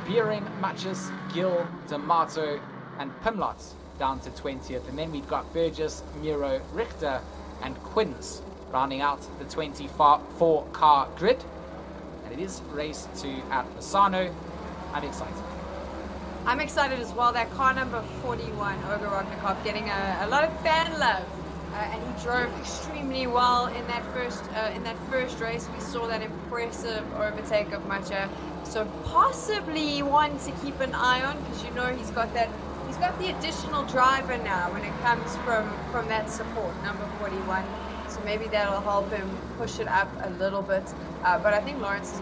Beering, Matches, Gill, D'Amato and Pimlott down to 20th. And then we've got Burgess, Miro, Richter and Quins rounding out the 24 car grid. And it is race 2 at Misano. I'm excited. I'm excited as well. That car number 41, Ogre Rognikov, getting a lot of fan love. And he drove extremely well in that first race. We saw that impressive overtake of Macha. So possibly one to keep an eye on, because you know he's got the additional driver now when it comes from that support, number 41. So maybe that'll help him push it up a little bit. But I think Lawrence is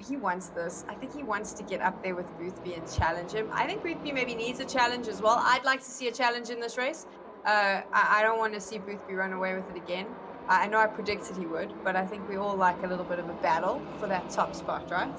he wants this. I think he wants to get up there with Boothby and challenge him. I think Boothby maybe needs a challenge as well. I'd like to see a challenge in this race. I don't want to see Boothby run away with it again. I know I predicted he would, but I think we all like a little bit of a battle for that top spot, right?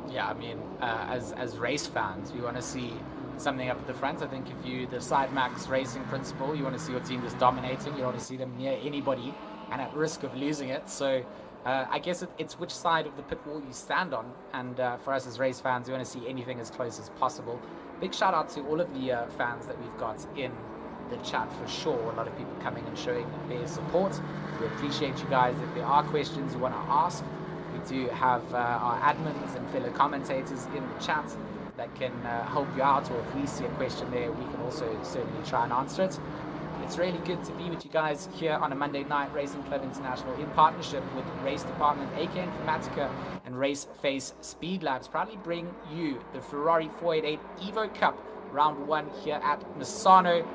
Yeah, I mean, as race fans, we want to see something up at the front. I think if you, the side max racing principle, you want to see your team just dominating. You don't want to see them near anybody and at risk of losing it. So I guess it's which side of the pit wall you stand on. And for us as race fans, we want to see anything as close as possible. Big shout out to all of the fans that we've got in the chat for sure. A lot of people coming and showing their support. We appreciate you guys. If there are questions you want to ask, we do have our admins and fellow commentators in the chat that can help you out, or if we see a question there, we can also certainly try and answer it. It's really good to be with you guys here on a Monday night. Racing Club International, in partnership with Race Department, AK Informatica and Race Face Speed Labs, proudly bring you the Ferrari 488 Evo Cup round 1 here at Misano.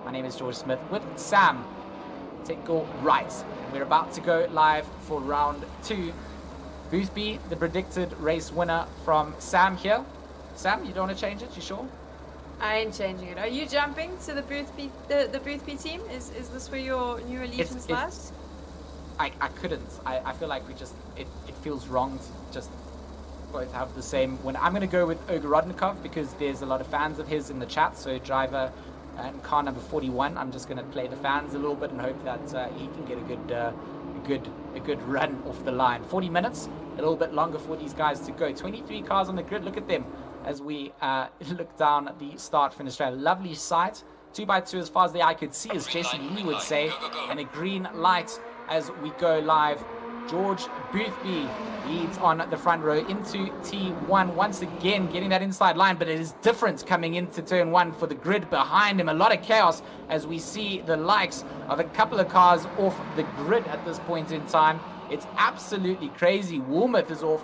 My name is George Smith with Sam. Take go right. And we're about to go live for round 2. Boothby, the predicted race winner from Sam here. Sam, you don't want to change it? You sure? I ain't changing it. Are you jumping to the Boothby team? Is this where your new allegiance lies? I couldn't. I feel like it feels wrong to just both have the same win. I'm going to go with Ogorodnikov because there's a lot of fans of his in the chat. So driver and car number 41. I'm just going to play the fans a little bit and hope that he can get a good run off the line. 40 minutes, a little bit longer for these guys to go. 23 cars on the grid. Look at them as we look down at the start finish straight. Lovely sight. 2x2 as far as the eye could see, as Jason Lee would say, and a green light as we go live. George Boothby leads on the front row into T1, once again getting that inside line, but it is different coming into turn 1 for the grid behind him. A lot of chaos as we see the likes of a couple of cars off the grid at this point in time. It's absolutely crazy. Woolworth is off.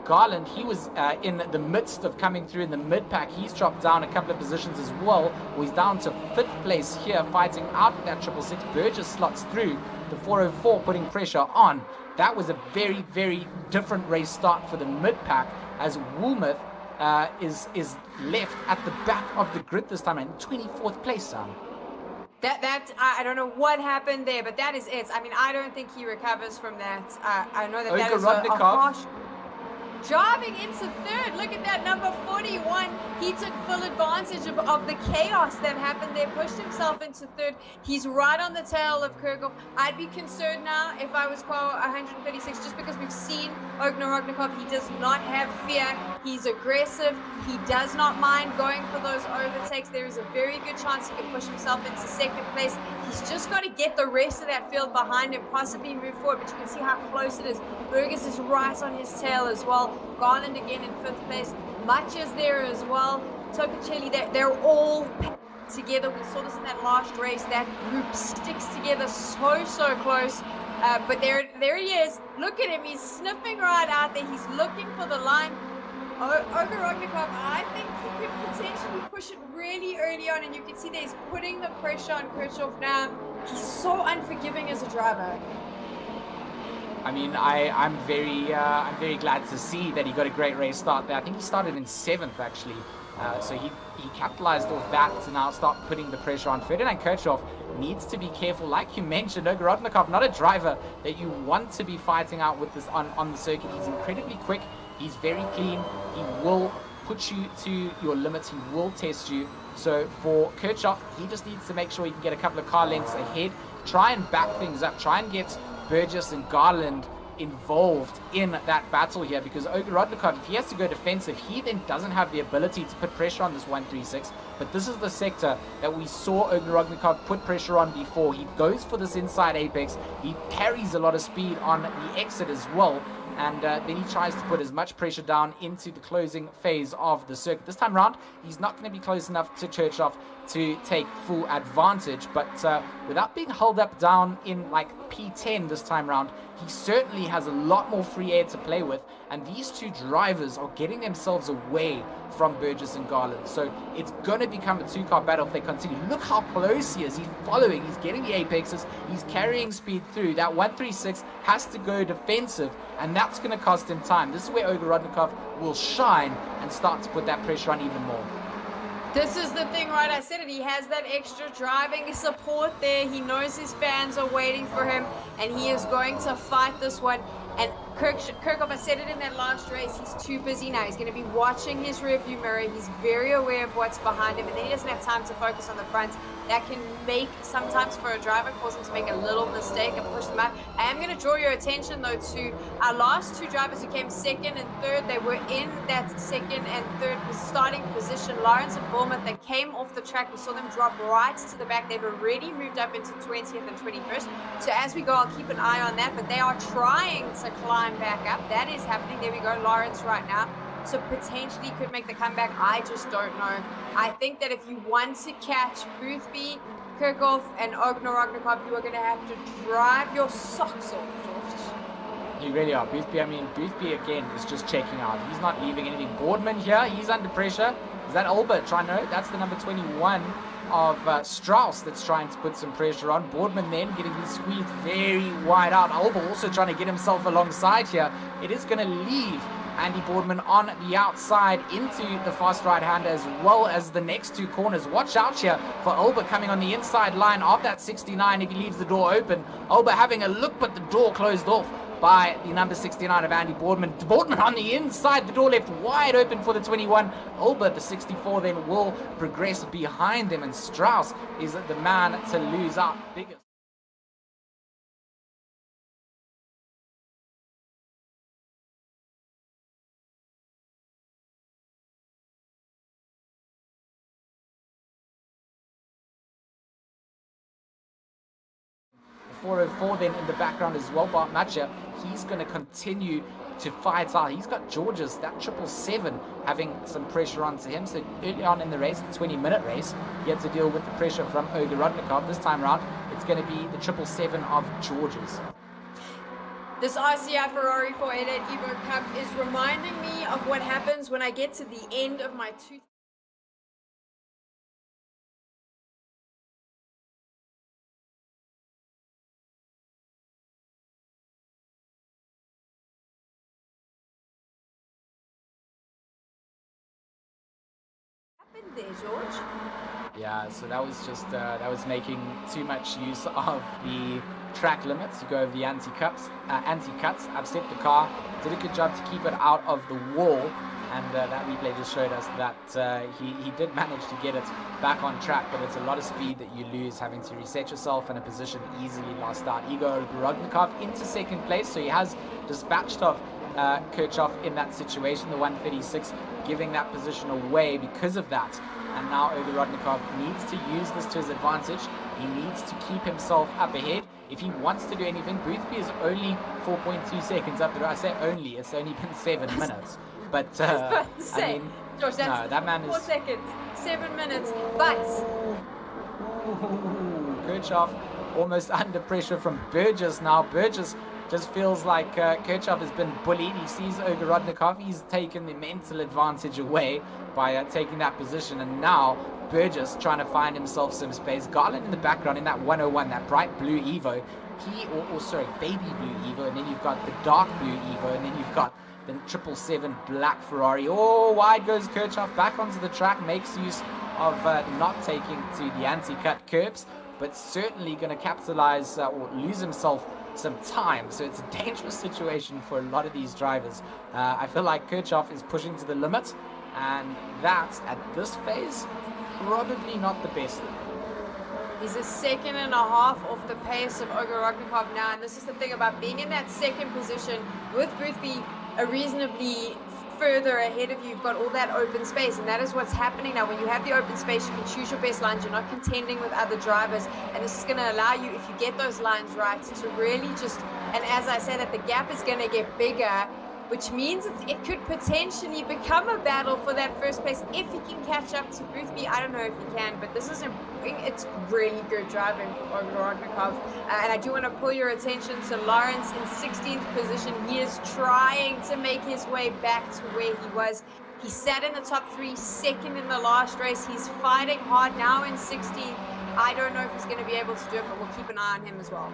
Garland, he was in the midst of coming through in the mid-pack. He's dropped down a couple of positions as well. He's down to 5th place here, fighting out that 666. Burgess slots through the 404, putting pressure on. That was a very, very different race start for the mid-pack, as Woolworth is left at the back of the grid this time in 24th place, Sam. I don't know what happened there, but that is it. I mean, I don't think he recovers from that. I know that is a harsh... driving into third. Look at that, number 41. He took full advantage of the chaos that happened there, pushed himself into third. He's right on the tail of Kirchhoff. I'd be concerned now if I was car 136, just because we've seen Ognorognikov. He does not have fear. He's aggressive. He does not mind going for those overtakes. There is a very good chance he can push himself into second place. He's just got to get the rest of that field behind him, possibly move forward, but you can see how close it is. Burgess is right on his tail as well. Garland again in 5th place. Mathias there as well. Tocacelli, they're all together. We saw this in that last race. That group sticks together so close. But there he is. Look at him. He's sniffing right out there. He's looking for the line. Ogorognikov, I think he could potentially push it really early on, and you can see that he's putting the pressure on Kirchhoff now. He's so unforgiving as a driver. I mean, I'm very glad to see that he got a great race start there. I think he started in 7th actually, so he capitalized off that to now start putting the pressure on. Ferdinand Kirchhoff needs to be careful, like you mentioned. Ogorognikov, not a driver that you want to be fighting out with this on the circuit. He's incredibly quick. He's very clean. He will put you to your limits. He will test you. So for Kirchhoff, he just needs to make sure he can get a couple of car lengths ahead. Try and back things up. Try and get Burgess and Garland involved in that battle here, because Ogorognikov, if he has to go defensive, he then doesn't have the ability to put pressure on this 136. But this is the sector that we saw Ogorognikov put pressure on before. He goes for this inside apex. He carries a lot of speed on the exit as well. And then he tries to put as much pressure down into the closing phase of the circuit. This time round, he's not going to be close enough to Kirchhoff to take full advantage. But without being held up down in like P10 this time round, he certainly has a lot more free air to play with. And these two drivers are getting themselves away from Burgess and Garland. So it's going to become a two-car battle if they continue. Look how close he is. He's following. He's getting the apexes. He's carrying speed through. That 136 has to go defensive, and that's going to cost him time. This is where Ogorognikov will shine and start to put that pressure on even more. This is the thing, right? I said it. He has that extra driving support there. He knows his fans are waiting for him, and he is going to fight this one. And Kirchhoff, I said it in that last race, he's too busy now. He's going to be watching his rearview mirror. He's very aware of what's behind him, and then he doesn't have time to focus on the front. That can make, sometimes for a driver, cause him to make a little mistake and push them out. I am going to draw your attention, though, to our last two drivers who came 2nd and 3rd. They were in that 2nd and 3rd starting position. Lawrence and Bournemouth, they came off the track. We saw them drop right to the back. They've already moved up into 20th and 21st. So as we go, I'll keep an eye on that. But they are trying to climb back up. That is happening. There we go, Lawrence right now. So potentially could make the comeback. I just don't know. I think that if you want to catch Boothby, Kirchhoff, and Ogorognikov, you are going to have to drive your socks off, George. You really are. Boothby again is just checking out. He's not leaving anything. Boardman here, he's under pressure. Is that Albert trying to? That's the number 21 of Strauss that's trying to put some pressure on. Boardman then getting his squeeze very wide out. Albert also trying to get himself alongside here. It is going to leave Andy Boardman on the outside into the fast right hand, as well as the next two corners. Watch out here for Albert coming on the inside line of that 69 if he leaves the door open. Albert having a look, but the door closed off by the number 69 of Andy Boardman. Boardman on the inside, the door left wide open for the 21. Albert, the 64, then will progress behind them, and Strauss is the man to lose out biggest. The 404 then in the background as well. Bart Matcha, he's going to continue to fight out. He's got George's, that 777, having some pressure onto him. So early on in the race, the 20-minute race, he had to deal with the pressure from Ogorognikov. This time around, it's going to be the 777 of George's. This RCI Ferrari 488 Evo Cup is reminding me of what happens when I get to the end of my there, George. Yeah, so that was just that was making too much use of the track limits to go over the anti-cuts, upset the car, did a good job to keep it out of the wall, and that replay just showed us that he did manage to get it back on track, but it's a lot of speed that you lose having to reset yourself, and a position easily lost out. Igor Rodnikov into second place, so he has dispatched off Kirchhoff in that situation, the 136, giving that position away because of that. And now Rodnikov needs to use this to his advantage. He needs to keep himself up ahead. If he wants to do anything, Boothby is only 4.2 seconds up there. I say only, it's only been 7 minutes. But, I mean, George, that's no, that man 4 seconds, 7 minutes, but... Kirchhoff almost under pressure from Burgess now. Burgess just feels like Kirchhoff has been bullied. He sees Ogorodnikov. He's taken the mental advantage away by taking that position. And now Burgess trying to find himself some space. Garland in the background in that 101, that bright blue Evo. Sorry, baby blue Evo. And then you've got the dark blue Evo. And then you've got the 777 black Ferrari. Oh, wide goes Kirchhoff back onto the track. Makes use of not taking to the anti-cut curbs. But certainly going to capitalize or lose himself some time, so it's a dangerous situation for a lot of these drivers. I feel like Kirchhoff is pushing to the limit, and that at this phase probably not the best. He's a 1.5 seconds off the pace of Ogorodnikov now, and this is the thing about being in that second position with Boothby reasonably further ahead of you. You've got all that open space, and that is what's happening now. When you have the open space, you can choose your best lines. You're not contending with other drivers, and this is going to allow you, if you get those lines right, to really just, and as I said, that the gap is going to get bigger, which means it could potentially become a battle for that first place if he can catch up to Boothby. I don't know if he can, but this is it's really good driving for Ogorodnikov. And I do want to pull your attention to Lawrence in 16th position. He is trying to make his way back to where he was. He sat in the top 3, second in the last race. He's fighting hard now in 16th. I don't know if he's going to be able to do it, but we'll keep an eye on him as well.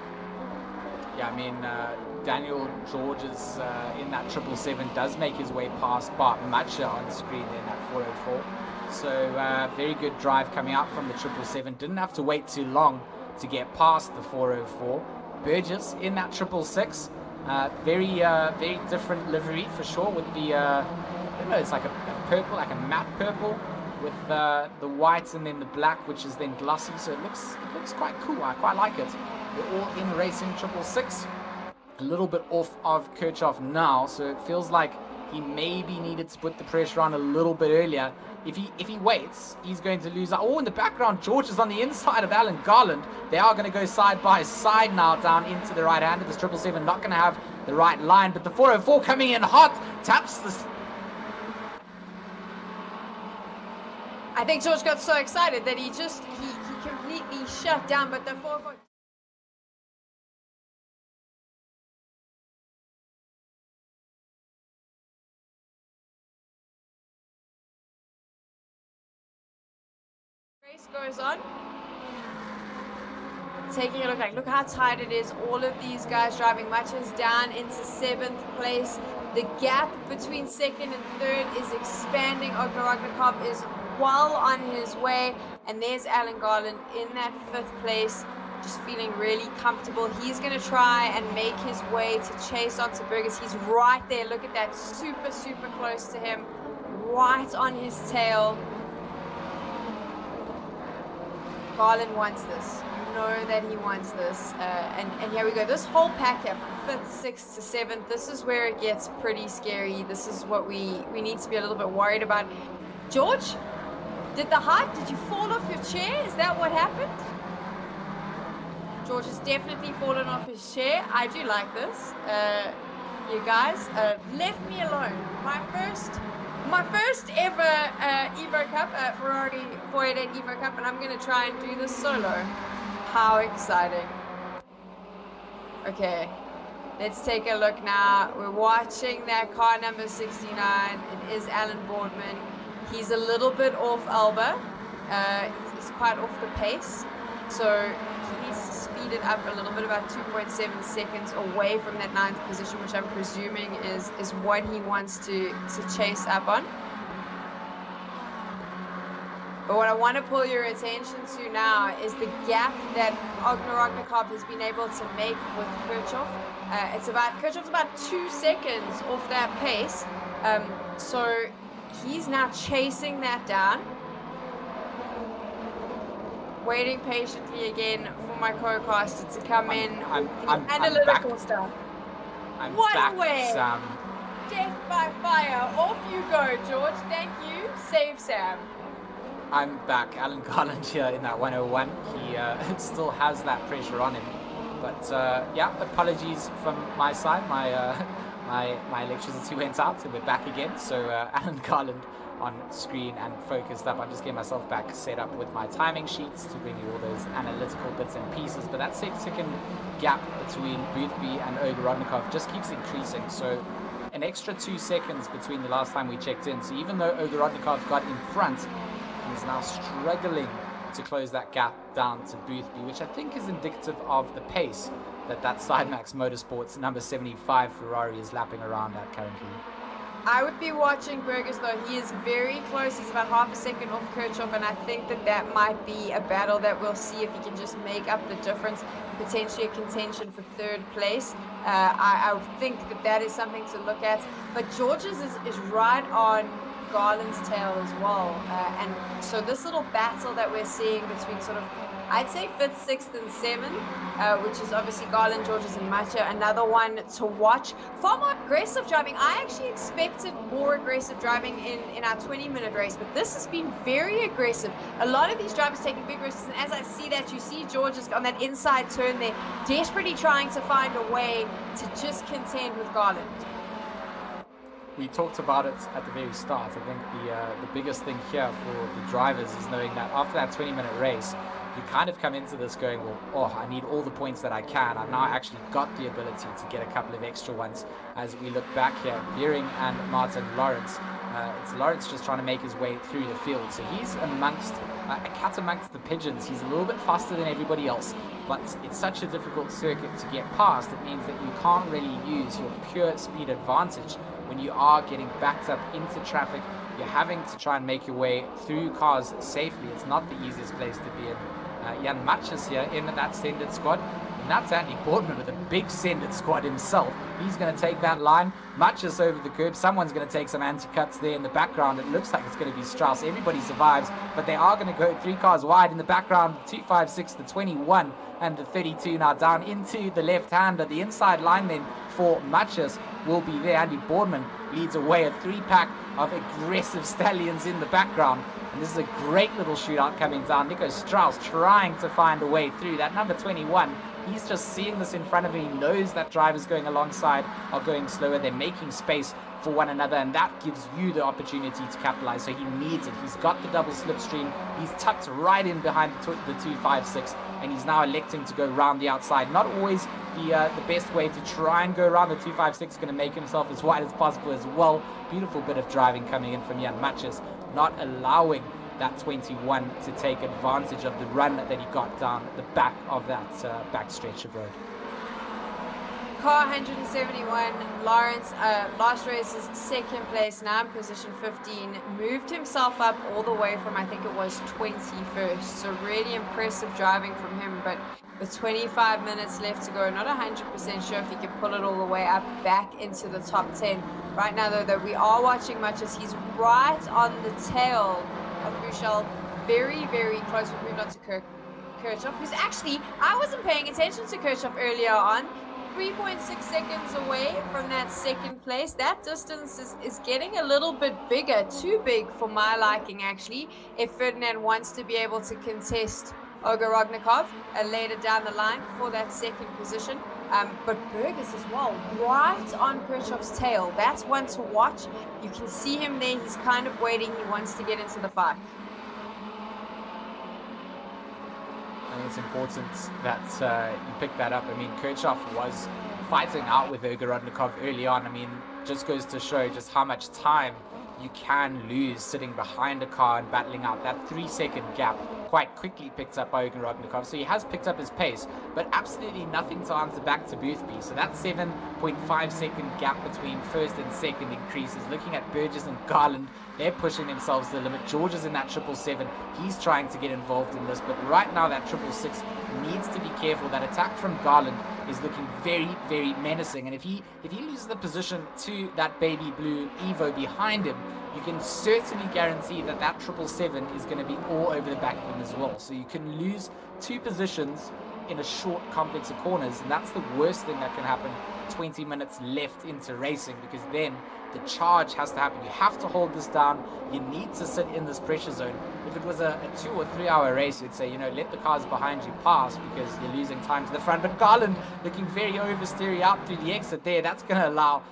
Yeah, I mean, Daniel George is in that 777, does make his way past Bart Matcha on screen in that 404. So very good drive coming out from the 777. Didn't have to wait too long to get past the 404. Burgess in that 666. Very different livery for sure, with the, I don't know, it's like a purple, like a matte purple, with the white and then the black, which is then glossy. So it looks quite cool. I quite like it. We're all in racing 666. A little bit off of Kirchhoff now, so it feels like he maybe needed to put the pressure on a little bit earlier. If he waits, he's going to lose. Oh, in the background, George is on the inside of Alan Garland. They are going to go side by side now down into the right hand of this 777. Not going to have the right line, but the 404 coming in hot, taps the... I think George got so excited that he completely shut down, but the 404... Race goes on. Taking a look, look how tight it is. All of these guys driving. Matcha's down into 7th place. The gap between 2nd and 3rd is expanding. Ogorodnikov is well on his way, and there's Alan Garland in that 5th place, just feeling really comfortable. He's going to try and make his way to chase onto Burgess. He's right there. Look at that, super close to him, right on his tail. Garland wants this. You know that he wants this. And here we go. This whole pack here, from 5th, 6th to 7th, this is where it gets pretty scary. This is what we need to be a little bit worried about. George, did you fall off your chair? Is that what happened? George has definitely fallen off his chair. I do like this. You guys left me alone. My first ever Evo Cup, Ferrari 488 Evo Cup, and I'm going to try and do this solo. How exciting. Okay, let's take a look now. We're watching that car number 69. It is Alan Boardman. He's a little bit off Alba. He's quite off the pace. So he needs to speed it up a little bit, about 2.7 seconds away from that 9th position, which I'm presuming is what he wants to chase up on. But what I want to pull your attention to now is the gap that Ognorognikov has been able to make with Kirchhoff. Kirchhoff's about 2 seconds off that pace. So he's now chasing that down. Waiting patiently again for my co-caster to come in. Analytical stuff. One way. Sam. Death by fire. Off you go, George. Thank you. Save Sam. I'm back. Alan Garland here in that 101. He still has that pressure on him. But yeah, apologies from my side. My electricity went out and we're back again. So Alan Garland on screen and focused up. I'm just getting myself back set up with my timing sheets to bring you all those analytical bits and pieces. But that 6-second gap between Boothby and Ogrodnikov just keeps increasing. So an extra 2 seconds between the last time we checked in. So even though Ogrodnikov got in front, he's now struggling to close that gap down to Boothby, which I think is indicative of the pace that Sidemax Motorsports number 75 Ferrari is lapping around at currently. I would be watching Burgess though. He is very close. He's about half a second off Kirchhoff, and I think that might be a battle that we'll see if he can just make up the difference, potentially a contention for 3rd place. I think that is something to look at. But George's is right on Garland's tail as well. And so this little battle that we're seeing between sort of, I'd say 5th, 6th, and 7th, which is obviously Garland, Georges, and Matcha. Another one to watch. Far more aggressive driving. I actually expected more aggressive driving in our 20-minute race, but this has been very aggressive. A lot of these drivers taking big risks, and as I see that, you see Georges on that inside turn there, desperately trying to find a way to just contend with Garland. We talked about it at the very start. I think the biggest thing here for the drivers is knowing that after that 20-minute race, you kind of come into this going, well, oh, I need all the points that I can. I've now actually got the ability to get a couple of extra ones. As we look back here, Beering and Martin Lawrence, it's Lawrence just trying to make his way through the field. So he's amongst a cat amongst the pigeons. He's a little bit faster than everybody else, but it's such a difficult circuit to get past. It means that you can't really use your pure speed advantage when you are getting backed up into traffic. You're having to try and make your way through cars safely. It's not the easiest place to be in. Jan Matches here in that Sended squad. And that's Andy Boardman with a big Sended squad himself. He's going to take that line. Matches over the curb. Someone's going to take some anti-cuts there in the background. It looks like it's going to be Strauss. Everybody survives, but they are going to go 3 cars wide in the background. 256, the 21, and the 32 now down into the left-hander. The inside line then for Matches will be there. Andy Boardman leads away, a 3-pack of aggressive stallions in the background. And this is a great little shootout coming down. Nico Strauss trying to find a way through. That number 21, he's just seeing this in front of him. He knows that drivers going alongside are going slower. They're making space for one another, and that gives you the opportunity to capitalize. So he needs it. He's got the double slipstream. He's tucked right in behind the 256, and he's now electing to go round the outside. Not always the best way to try and go around the 256. Going to make himself as wide as possible as well. Beautiful bit of driving coming in from Jan Matches, not allowing that 21 to take advantage of the run that he got down the back of that back stretch of road. Car 171, Lawrence, last race is 2nd place, now in position 15, moved himself up all the way from, I think it was 21st, so really impressive driving from him, but with 25 minutes left to go, not 100% sure if he can pull it all the way up back into the top 10. Right now though, that we are watching much as he's right on the tail of Buchel, very, very close. We've moved on to Kirchhoff, who's actually, I wasn't paying attention to Kirchhoff earlier on, 3.6 seconds away from that 2nd place. That distance is getting a little bit bigger, too big for my liking actually, if Ferdinand wants to be able to contest Ogorognikov later down the line for that 2nd position. But Burgess as well, right on Kirchhoff's tail. That's one to watch. You can see him there. He's kind of waiting. He wants to get into the fight. I think it's important that you pick that up. I mean, Kirchhoff was fighting out with Ogrodnikov early on. I mean, just goes to show just how much time you can lose sitting behind a car and battling out. That 3-second gap quite quickly picked up by Ogrodnikov. So he has picked up his pace, but absolutely nothing to answer back to Boothby. So that 7.5 second gap between 1st and 2nd increases. Looking at Burgess and Garland, They're pushing themselves to the limit. George is in that 777. He's trying to get involved in this, but right now that 666 needs to be careful. That attack from Garland is looking very, very menacing, and if he loses the position to that baby blue Evo behind him, you can certainly guarantee that 777 is going to be all over the back of him as well. So you can lose 2 positions in a short complex of corners, and that's the worst thing that can happen 20 minutes left into racing, because then the charge has to happen. You have to hold this down. You need to sit in this pressure zone. If it was a 2 or 3 hour race, you'd say, you know, let the cars behind you pass because you're losing time to the front. But Garland looking very oversteery out through the exit there. That's going to allow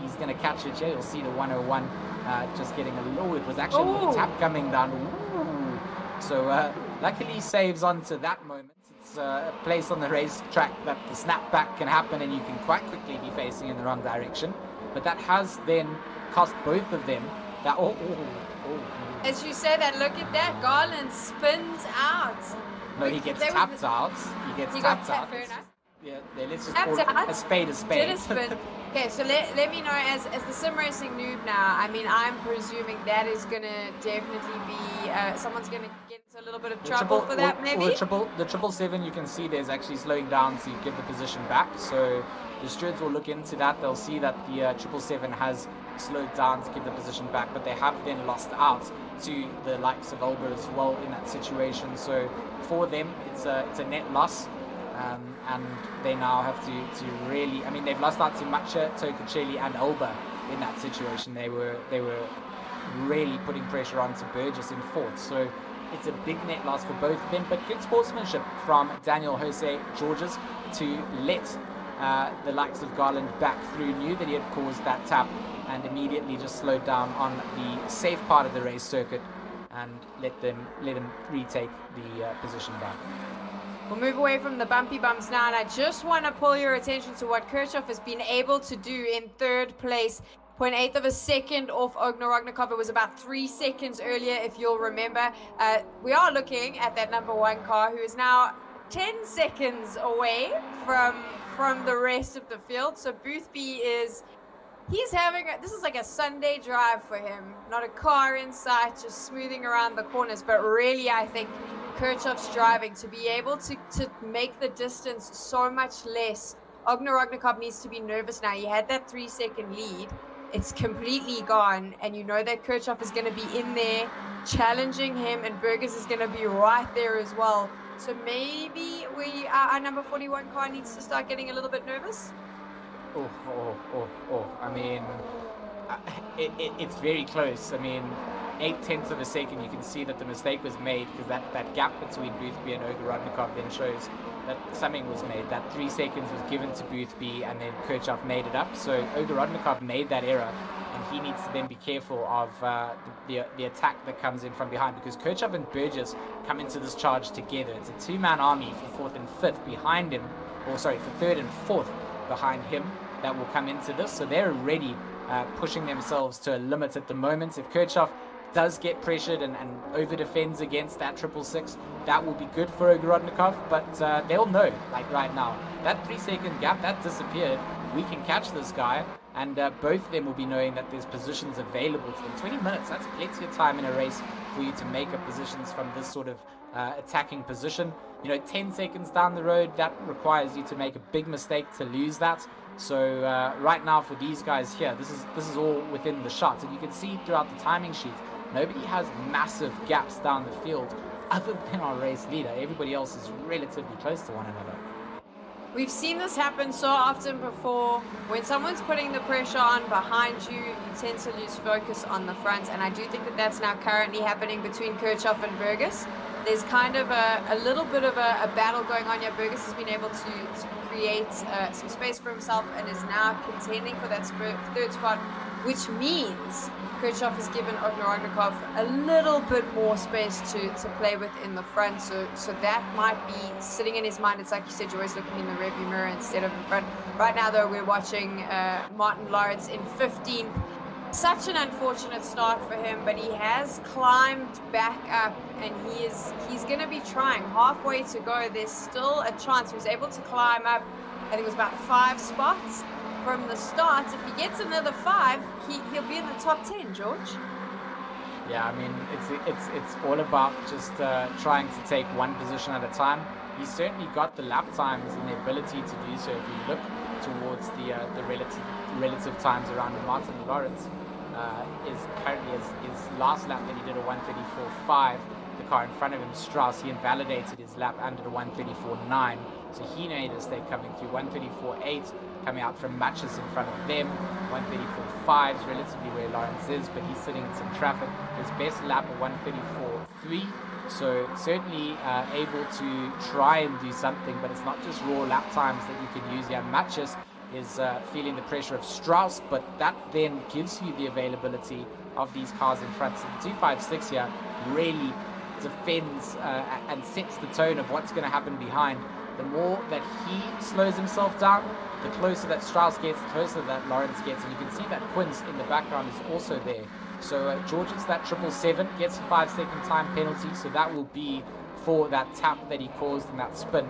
he's going to catch it here. You'll see the 101 just getting a low. It was actually a little tap coming down. Ooh. So luckily he saves onto that moment. It's a place on the racetrack that the snapback can happen and you can quite quickly be facing in the wrong direction. But that has then cost both of them that. As you say that, look at that. Garland spins out. No, he gets tapped out. He gets tapped out. Fair enough. Yeah, let's just call it a spade a spade. Did a spin. Okay, so let me know, as the sim racing noob now, I mean, I'm presuming that is going to definitely be, someone's going to get into a little bit of trouble for that, maybe? The 777, you can see there's actually slowing down to give the position back. So the stewards will look into that. They'll see that the 777 has slowed down to give the position back, but they have then lost out to the likes of Olga as well in that situation. So for them, it's a net loss. And they now have to really, I mean, they've lost out to Macha, Tococelli and Olba in that situation. They were really putting pressure onto Burgess in 4th. So it's a big net loss for both of them, but good sportsmanship from Daniel Jose Georges to let the likes of Garland back through, knew that he had caused that tap and immediately just slowed down on the safe part of the race circuit and let him retake the position back. We'll move away from the bumpy bumps now, and I just want to pull your attention to what Kirchhoff has been able to do in 3rd place. 0.8 of a second off Ognorognikov. It was about 3 seconds earlier, if you'll remember. We are looking at that number 1 car, who is now 10 seconds away from the rest of the field. So Boothby he's having this is like a Sunday drive for him. Not a car in sight, just smoothing around the corners. But really, I think Kirchhoff's driving to be able to make the distance so much less. Ognorognikov needs to be nervous now. He had that 3 second lead. It's completely gone, and you know that Kirchhoff is going to be in there challenging him, and Burgess is going to be right there as well. So maybe our number 41 car needs to start getting a little bit nervous. I mean, it's very close. I mean, 0.8 of a second, you can see that the mistake was made, because that gap between Boothby and Ogorodnikov then shows that something was made. That 3 seconds was given to Boothby, and then Kirchhoff made it up. So Ogorodnikov made that error, and he needs to then be careful of the attack that comes in from behind, because Kirchhoff and Burgess come into this charge together. It's a 2-man army for 4th and 5th behind him, or sorry, for 3rd and 4th behind him, that will come into this. So they're already pushing themselves to a limit at the moment. If Kirchhoff does get pressured and over defends against that 666, that will be good for Ogorodnikov, but they'll know, like right now, that 3 second gap that disappeared. We can catch this guy, and both of them will be knowing that there's positions available to them. 20 minutes, that's plenty of time in a race for you to make up positions from this sort of attacking position. You know, 10 seconds down the road, that requires you to make a big mistake to lose that. So right now for these guys here, this is all within the shots, and you can see throughout the timing sheet, nobody has massive gaps down the field other than our race leader. Everybody else is relatively close to one another. We've seen this happen so often before. When someone's putting the pressure on behind you, you tend to lose focus on the front, and I do think that that's now currently happening between Kirchhoff and Burgess. There's kind of a little bit of a battle going on here. Burgess has been able to create some space for himself and is now contending for that 3rd spot, which means Kirchhoff has given Ognorognikov a little bit more space to play with in the front. So that might be sitting in his mind. It's like you said, you're always looking in the rearview mirror instead of in front. Right now, though, we're watching Martin Lawrence in 15th. Such an unfortunate start for him, but he has climbed back up, and he's going to be trying. Halfway to go, there's still a chance. He was able to climb up think it was about 5 spots from the start. If he gets another 5, he'll be in the top 10, George. Yeah, I mean, it's all about just trying to take one position at a time. He's certainly got the lap times and the ability to do so. If you look towards the relative times around him, Martin Lawrence is currently his last lap that he did a 1:34.5. The car in front of him, Strauss, he invalidated his lap and did a 1:34.9. So he made a mistake coming through. 1:34.8 coming out from Matches in front of them. 1:34.5 is relatively where Lawrence is, but he's sitting in some traffic. His best lap at 1:34.3. So certainly able to try and do something, but it's not just raw lap times that you can use here. Matches is feeling the pressure of Strauss, but that then gives you the availability of these cars in front. So the 256 here really defends and sets the tone of what's going to happen behind. The more that he slows himself down, the closer that Strauss gets, the closer that Lawrence gets. And you can see that Quince in the background is also there. So George is that 777, gets a 5-second time penalty. So that will be for that tap that he caused in that spin.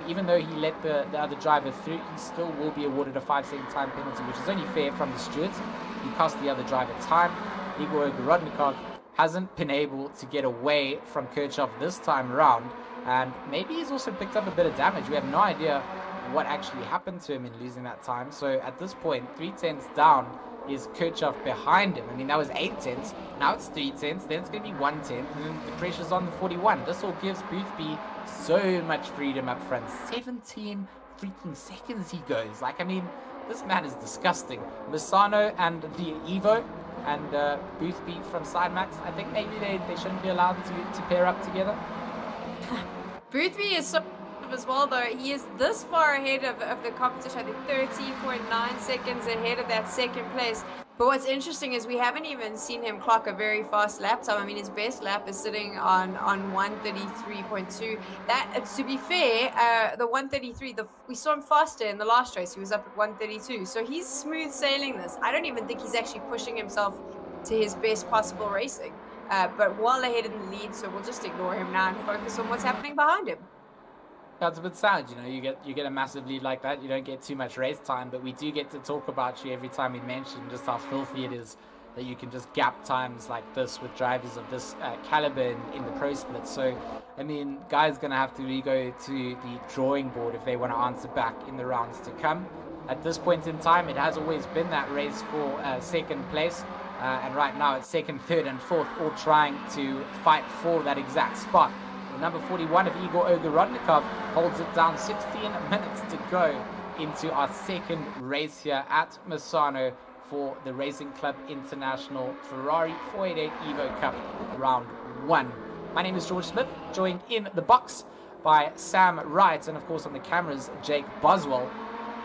Even though he let the other driver through, he still will be awarded a 5-second time penalty, which is only fair from the stewards. He cost the other driver time. Igor Gorodnikov hasn't been able to get away from Kirchhoff this time around, and maybe he's also picked up a bit of damage. We have no idea what actually happened to him in losing that time. So at this point, 3 tenths down is Kirchhoff behind him. I mean, that was 8 tenths. Now it's 3 tenths. Then it's going to be 1 tenth. And then the pressure's on the 41. This all gives Boothby so much freedom up front. 17 freaking seconds he goes. Like, I mean, this man is disgusting. Misano and the Evo and Boothby from Sidemax, I think maybe they shouldn't be allowed to pair up together. Boothby is so as well, though. He is this far ahead of the competition. I think 13.9 seconds ahead of that second place. But what's interesting is we haven't even seen him clock a very fast lap time. I mean, his best lap is sitting on 1:33.2. That, to be fair, the 1:33, we saw him faster in the last race. He was up at 1:32. So he's smooth sailing this. I don't even think he's actually pushing himself to his best possible racing. But well ahead in the lead, so we'll just ignore him now and focus on what's happening behind him. That's a bit sad, you know. You get a massive lead like that, you don't get too much race time, but we do get to talk about you every time we mention just how filthy it is that you can just gap times like this with drivers of this caliber in the pro split. So, I mean, guys going to have to really go to the drawing board if they want to answer back in the rounds to come. At this point in time, it has always been that race for second place, and right now it's second, third, and fourth, all trying to fight for that exact spot. Number 41 of Igor Ogorodnikov holds it down. 16 minutes to go into our second race here at Misano for the Racing Club International Ferrari 488 Evo Cup Round 1. My name is George Smith, joined in the box by Sam Wright, and of course on the cameras, Jake Boswell.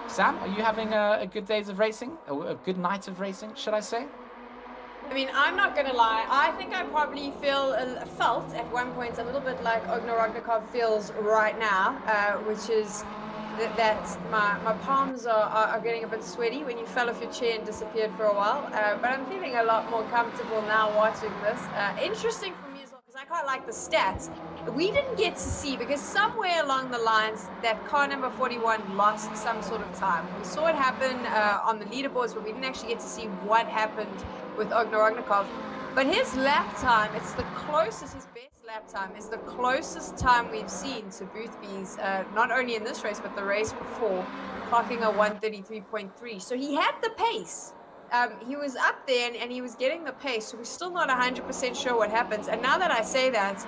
Sam, are you having a good days of racing? A good night of racing, should I say? I mean, I'm not going to lie. I think I probably felt at one point a little bit like Ogorodnikov feels right now, which is that my palms are getting a bit sweaty when you fell off your chair and disappeared for a while. But I'm feeling a lot more comfortable now watching this. Interesting for me as well, because I quite like the stats. We didn't get to see, because somewhere along the lines that car number 41 lost some sort of time. We saw it happen on the leaderboards, but we didn't actually get to see what happened with Ogorodnikov. But his lap time, it's the closest, his best lap time is the closest time we've seen to Boothby's, not only in this race, but the race before, clocking a 1:33.3. So he had the pace. He was up there and he was getting the pace, so we're still not 100% sure what happens. And now that I say that,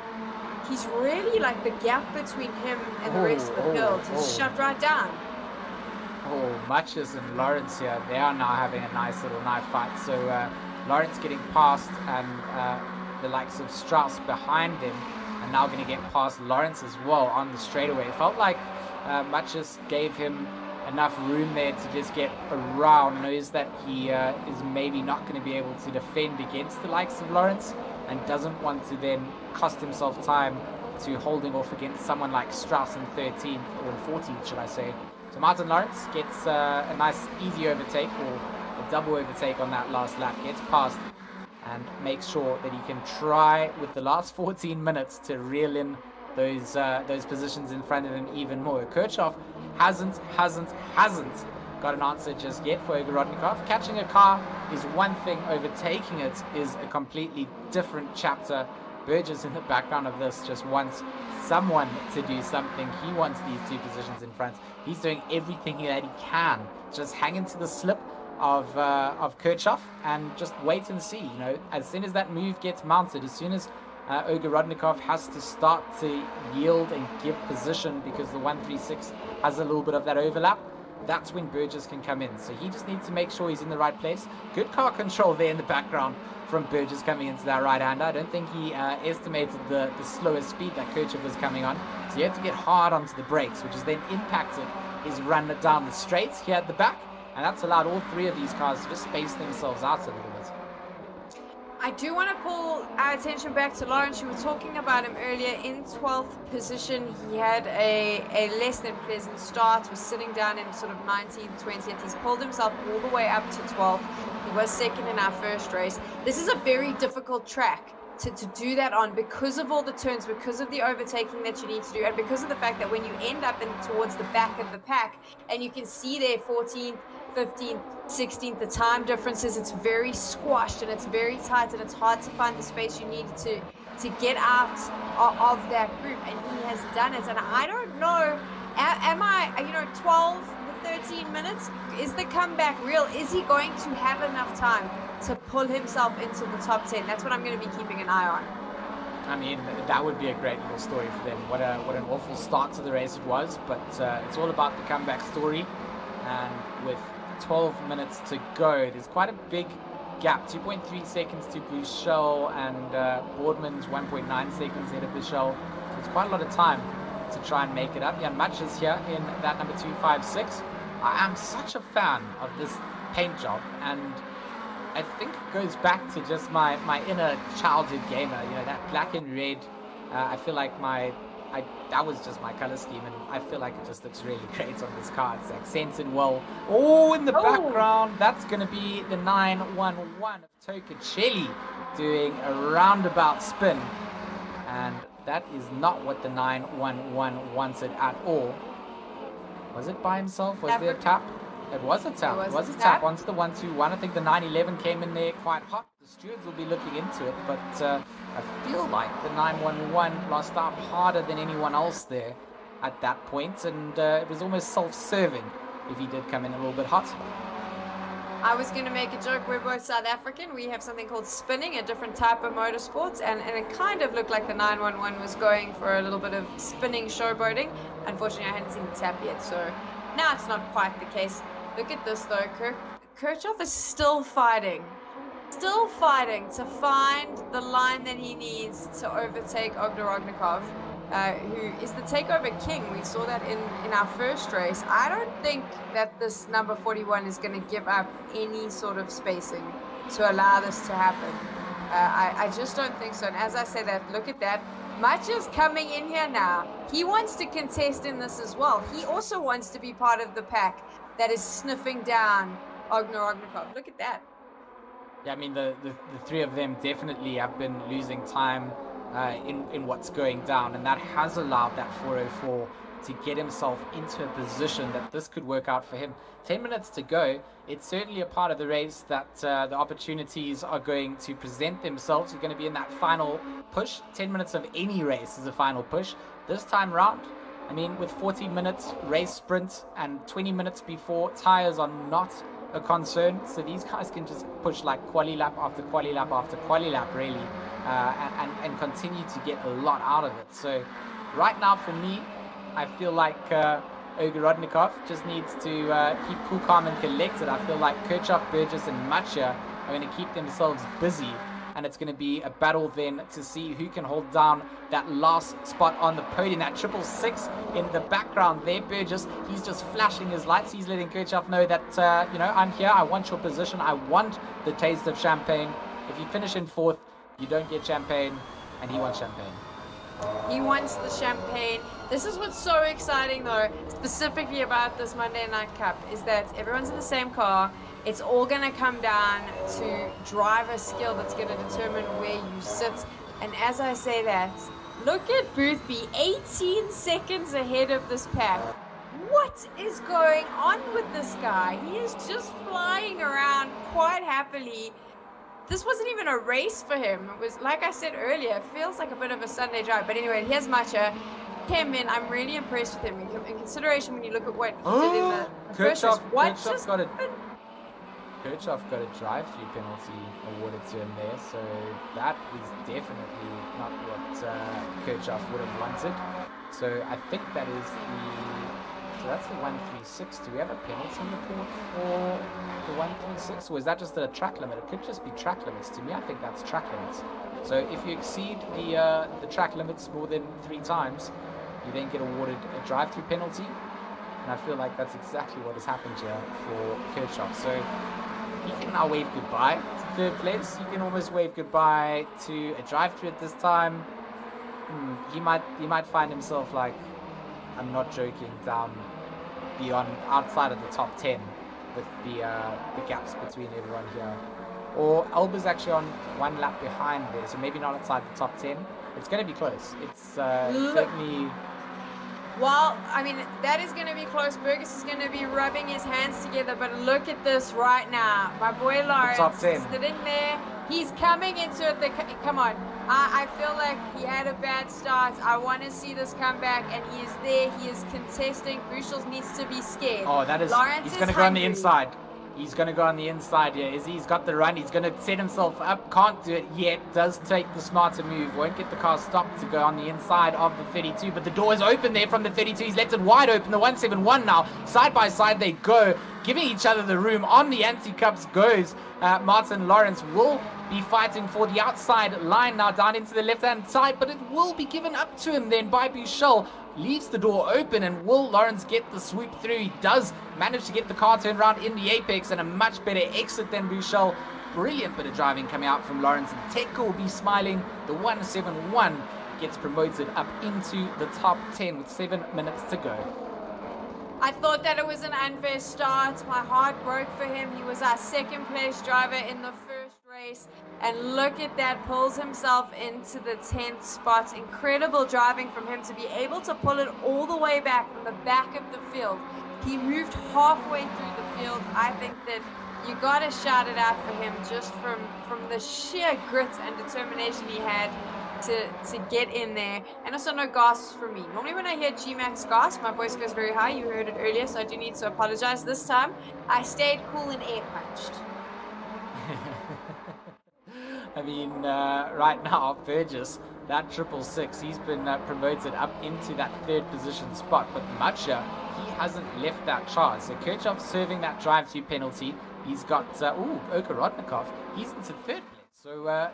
he's really like the gap between him and the rest of the field. He's shut right down. Matches and Lawrence here, they are now having a nice little knife fight. So Lawrence getting past, and the likes of Strauss behind him, and now going to get past Lawrence as well on the straightaway. It felt like Matches gave him enough room there to just get around, knows that he is maybe not going to be able to defend against the likes of Lawrence, and doesn't want to then cost himself time to holding off against someone like Strauss in 13th, or in 14th, should I say. So Martin Lawrence gets a nice easy overtake, or a double overtake on that last lap, gets past and makes sure that he can try with the last 14 minutes to reel in those positions in front of him even more. Kirchhoff hasn't got an answer just yet for Ogorodnikov. Catching a car is one thing, overtaking it is a completely different chapter. Burgess in the background of this just wants someone to do something. He wants these two positions in front. He's doing everything that he can. Just hang into the slip of Kirchhoff and just wait and see. You know, as soon as that move gets mounted, as soon as Ogorodnikov has to start to yield and give position because the 136 has a little bit of that overlap, that's when Burgess can come in. So he just needs to make sure he's in the right place. Good car control there in the background from Burgess coming into that right-hander. I don't think he estimated the slower speed that Kirchhoff was coming on. So he had to get hard onto the brakes, which has then impacted his run down the straights here at the back. And that's allowed all three of these cars to just space themselves out a little bit. I do want to pull our attention back to Lawrence. You were talking about him earlier in 12th position. He had a less than pleasant start, was sitting down in sort of 19th, 20th. He's pulled himself all the way up to 12th. He was second in our first race. This is a very difficult track to do that on because of all the turns, because of the overtaking that you need to do, and because of the fact that when you end up towards the back of the pack, and you can see there 14th, 15th, 16th, the time differences, it's very squashed and it's very tight and it's hard to find the space you need to get out of that group, and he has done it. And I don't know, am I, 12, 13 minutes, is the comeback real? Is he going to have enough time to pull himself into the top 10? That's what I'm going to be keeping an eye on. I mean, that would be a great little story for them. What an awful start to the race it was, but it's all about the comeback story. And with 12 minutes to go, there's quite a big gap, 2.3 seconds to Buchel, and Boardman's 1.9 seconds ahead of Buchel. So it's quite a lot of time to try and make it up. Jan Match is here in that number 256. I am such a fan of this paint job, and I think it goes back to just my inner childhood gamer. You know, that black and red. I feel like that was just my color scheme, and I feel like it just looks really great on this car. It's accented well. Oh, in the background, that's going to be the 911 of Tocacelli doing a roundabout spin, and that is not what the 911 wanted at all. Was it by himself? Was there a tap? It was a tap. It was a tap onto the 121. I think the 911 came in there quite hot. The stewards will be looking into it, but I feel like the 911 lost out harder than anyone else there at that point, and it was almost self-serving if he did come in a little bit hot. I was going to make a joke. We're both South African. We have something called spinning, a different type of motorsports, and it kind of looked like the 911 was going for a little bit of spinning showboating. Unfortunately, I hadn't seen the tap yet, so now it's not quite the case. Look at this, though. Kirchhoff is still fighting to find the line that he needs to overtake Ogorodnikov, who is the takeover king. We saw that in our first race. I don't think that this number 41 is going to give up any sort of spacing to allow this to happen. I just don't think so. And as I say that, look at that. Match is coming in here now. He wants to contest in this as well. He also wants to be part of the pack that is sniffing down Ogorodnikov. Look at that. Yeah, I mean, the three of them definitely have been losing time in what's going down, and that has allowed that 404 to get himself into a position that this could work out for him. 10 minutes to go. It's certainly a part of the race that the opportunities are going to present themselves. You're going to be in that final push. 10 minutes of any race is a final push. This time round, I mean, with 40 minutes race sprint and 20 minutes before, tires are not a concern. So these guys can just push like quali lap after quali lap after quali lap, really, and continue to get a lot out of it. So right now for me, I feel like Ogorodnikov just needs to keep cool, calm, and collected. I feel like Kirchhoff, Burgess, and Matcha are going to keep themselves busy, and it's going to be a battle then to see who can hold down that last spot on the podium. That 666 in the background there, Burgess, he's just flashing his lights. He's letting Kirchhoff know that, I'm here. I want your position. I want the taste of champagne. If you finish in fourth, you don't get champagne, and he wants champagne. He wants the champagne. This is what's so exciting, though, specifically about this Monday Night Cup, is that everyone's in the same car. It's all going to come down to driver skill that's going to determine where you sit. And as I say that, look at Boothby, 18 seconds ahead of this pack. What is going on with this guy? He is just flying around quite happily. This wasn't even a race for him. It was, like I said earlier, it feels like a bit of a Sunday drive. But anyway, here's Matcha. Came in. I'm really impressed with him. In consideration when you look at what he did in the first race. Kirchhoff got a drive-through penalty awarded to him there, so that is definitely not what Kirchhoff would have wanted. So I think that is that's the 136. Do we have a penalty report for the 136, or is that just a track limit? It could just be track limits. To me, I think that's track limits. So if you exceed the track limits more than 3 times, you then get awarded a drive-through penalty. And I feel like that's exactly what has happened here for Kirchhoff. So he can now wave goodbye to 3rd place. He can almost wave goodbye to a drive-through at this time. He might find himself, like, I'm not joking, down outside of the top 10 with the gaps between everyone here. Or Alba's actually on 1 lap behind there, so maybe not outside the top 10. It's going to be close. It's certainly... Well, I mean, that is going to be close. Burgess is going to be rubbing his hands together, but look at this right now. My boy Lawrence top 10. sitting there. He's coming into it. Come on. I feel like he had a bad start. I want to see this come back, and he is there. He is contesting. Bushels needs to be scared. Oh, that is... Lawrence he's going to go hungry. on the inside. He's going to go on the inside here. He's got the run. He's going to set himself up. Can't do it yet. Does take the smarter move. Won't get the car stopped to go on the inside of the 32. But the door is open there from the 32. He's left it wide open. The 171 now. Side by side they go. Giving each other the room. On the anti-cups goes Martin Lawrence. Will be fighting for the outside line now down into the left-hand side. But it will be given up to him then by Buchel. Leaves the door open, and will Lawrence get the swoop through? He does manage to get the car turned around in the apex, and a much better exit than Buchel. Brilliant bit of driving coming out from Lawrence, and Teko will be smiling. The 171 gets promoted up into the top 10 with 7 minutes to go. I thought that it was an unfair start. My heart broke for him. He was our 2nd place driver in the first race. And look at that, pulls himself into the 10th spot. Incredible driving from him to be able to pull it all the way back from the back of the field. He moved halfway through the field. I think that you got to shout it out for him just from the sheer grit and determination he had to get in there. And also no gasps from me. Normally when I hear G-Max gasp, my voice goes very high. You heard it earlier, so I do need to apologize. This time, I stayed cool and air punched. I mean, right now, Burgess, that 666, he's been promoted up into that 3rd position spot. But Matcha, he hasn't left that chart. So Kirchhoff serving that drive-through penalty. He's got, Okorodnikov, he's into 3rd place. So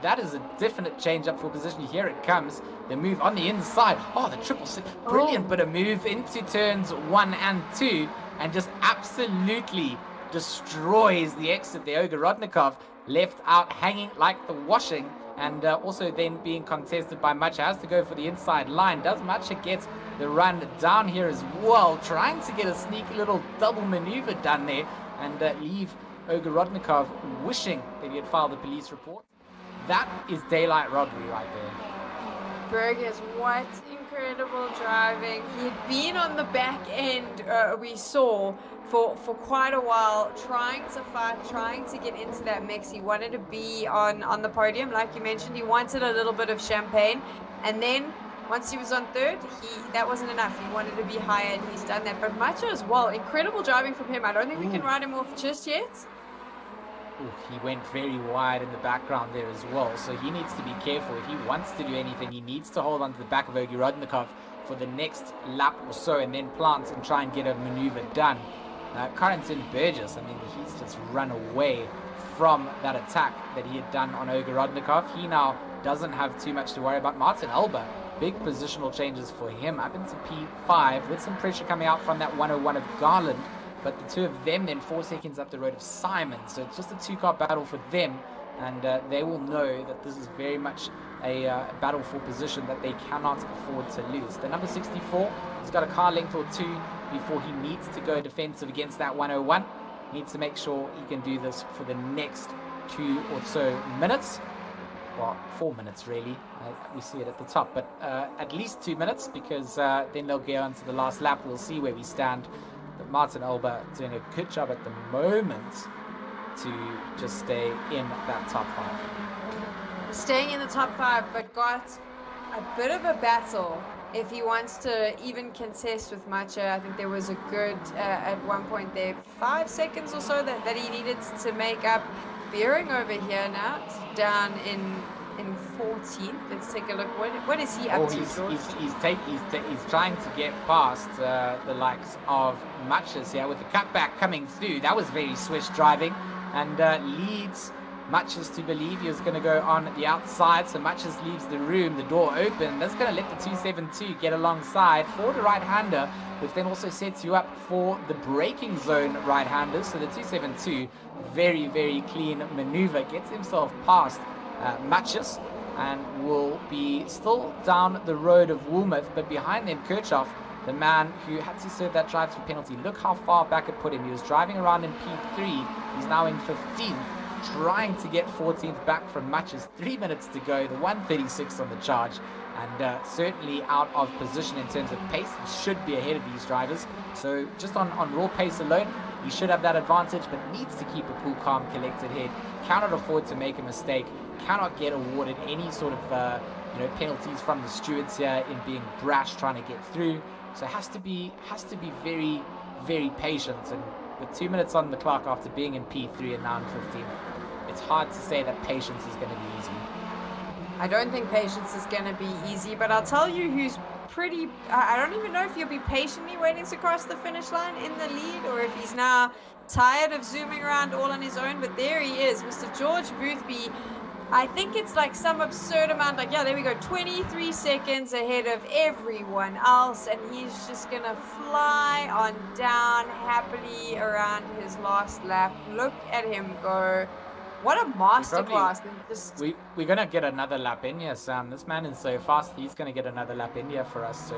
that is a definite change up for position. Here it comes. The move on the inside. Oh, the 666. Brilliant bit of move into turns 1 and 2. And just absolutely destroys the exit there. Okorodnikov left out hanging like the washing, and also then being contested by Matcha. Has to go for the inside line. Does Matcha get the run down here as well, trying to get a sneaky little double maneuver done there and leave Ogorodnikov wishing that he had filed a police report. That is daylight robbery right there. Burgess, what incredible driving. He had been on the back end, we saw, for quite a while, trying to fight, trying to get into that mix. He wanted to be on the podium, like you mentioned. He wanted a little bit of champagne. And then, once he was on 3rd, that wasn't enough. He wanted to be higher, and he's done that. But Matcha as well, incredible driving from him. I don't think we can write him off just yet. Ooh, he went very wide in the background there as well, so he needs to be careful. If he wants to do anything, he needs to hold on to the back of Ogorodnikov for the next lap or so, and then plant and try and get a maneuver done. Carrington Burgess, I mean, he's just run away from that attack that he had done on Ogorodnikov. He now doesn't have too much to worry about. Martin Elba, big positional changes for him, up into P5 with some pressure coming out from that 101 of Garland. But the two of them then 4 seconds up the road of Simon. So it's just a 2-car battle for them. And they will know that this is very much a battle for position that they cannot afford to lose. The number 64, he's got a car length or 2 before he needs to go defensive against that 101. Needs to make sure he can do this for the next 2 or so minutes. well, 4 minutes really. We see it at the top, but at least 2 minutes, because then they'll go on to the last lap. We'll see where we stand. But Martin Olber doing a good job at the moment to just stay in that top 5. Staying in the top 5, but got a bit of a battle if he wants to even contest with Macha. I think there was a good, at one point there, 5 seconds or so that he needed to make up. Veering over here now, down in 14th. Let's take a look. What is he up to, George? He's trying to get past the likes of Matches here with the cutback coming through. That was very swish driving, and leads Matches to believe he was going to go on the outside. So Matches leaves the room, the door open. That's going to let the 272 get alongside for the right-hander, which then also sets you up for the braking zone right-handers. So the 272, very, very clean maneuver, gets himself past Matches, and will be still down the road of Woolmouth, but behind them Kirchhoff, the man who had to serve that drive-through penalty. Look how far back it put him. He was driving around in P3. He's now in 15th, trying to get 14th back from Matches. 3 minutes to go, the 136 on the charge, and certainly out of position in terms of pace. He should be ahead of these drivers. So just on raw pace alone, he should have that advantage, but needs to keep a cool, calm, collected head. Cannot afford to make a mistake. Cannot get awarded any sort of penalties from the stewards here in being brash trying to get through. So has to be very, very patient. And with 2 minutes on the clock after being in P3 and now in 15, it's hard to say that patience is going to be easy. I don't think patience is going to be easy, but I'll tell you who's pretty... I don't even know if he'll be patiently waiting to cross the finish line in the lead, or if he's now tired of zooming around all on his own. But there he is, Mr. George Boothby. I think it's like some absurd amount, like, yeah, there we go, 23 seconds ahead of everyone else, and he's just gonna fly on down happily around his last lap. Look at him go. What a masterclass. We're going to get another lap in here, Sam. This man is so fast, he's going to get another lap in here for us. So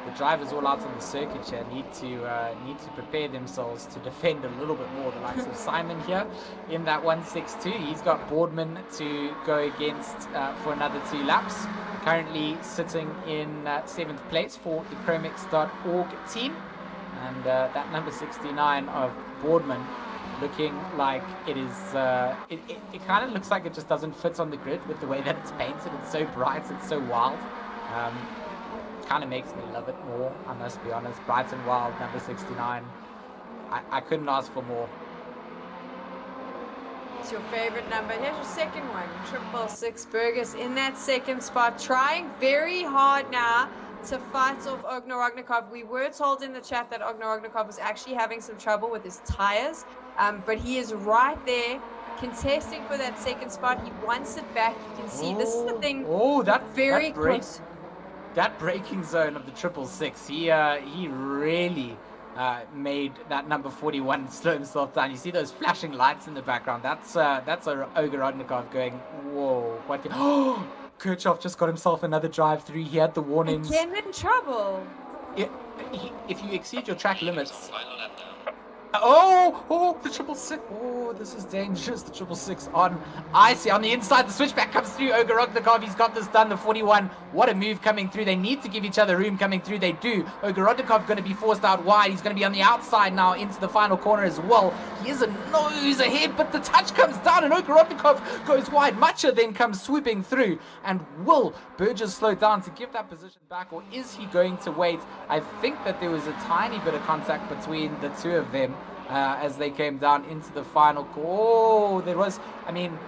the drivers all out on the circuit here need to prepare themselves to defend a little bit more. The likes of Simon here in that 162. He's got Boardman to go against for another 2 laps. Currently sitting in 7th place for the Chromix.org team. And that number 69 of Boardman, looking like it is, it kind of looks like it just doesn't fit on the grid with the way that it's painted. It's so bright, it's so wild. Kind of makes me love it more, I must be honest. Bright and wild, number 69. I couldn't ask for more. It's your favorite number. Here's your second one, 666 Burgess in that second spot, trying very hard now to fight off Ognar Ognikov. We were told in the chat that Ognar Ognikov was actually having some trouble with his tires, but he is right there contesting for that second spot. He wants it back. You can see this is the thing. Oh, very close. That braking zone of the 666, he really made that number 41 slow himself down. You see those flashing lights in the background. That's Ognar Ognikov going, whoa, what? Oh, Kirchhoff just got himself another drive-through. He had the warnings. Again in trouble. If you exceed your track limits... Oh, the 666. Oh, this is dangerous. The 666 on icy. On the inside, the switchback comes through. Ognar Ognikov, he's got this done. The 41. What a move coming through. They need to give each other room coming through. They do. Ognar Ognikov going to be forced out wide. He's going to be on the outside now into the final corner as well. He is a nose ahead, but the touch comes down and Ognar Ognikov goes wide. Macha then comes swooping through. And will Burgess slow down to give that position back, or is he going to wait? I think that there was a tiny bit of contact between the two of them as they came down into the final. Oh, there was, I mean,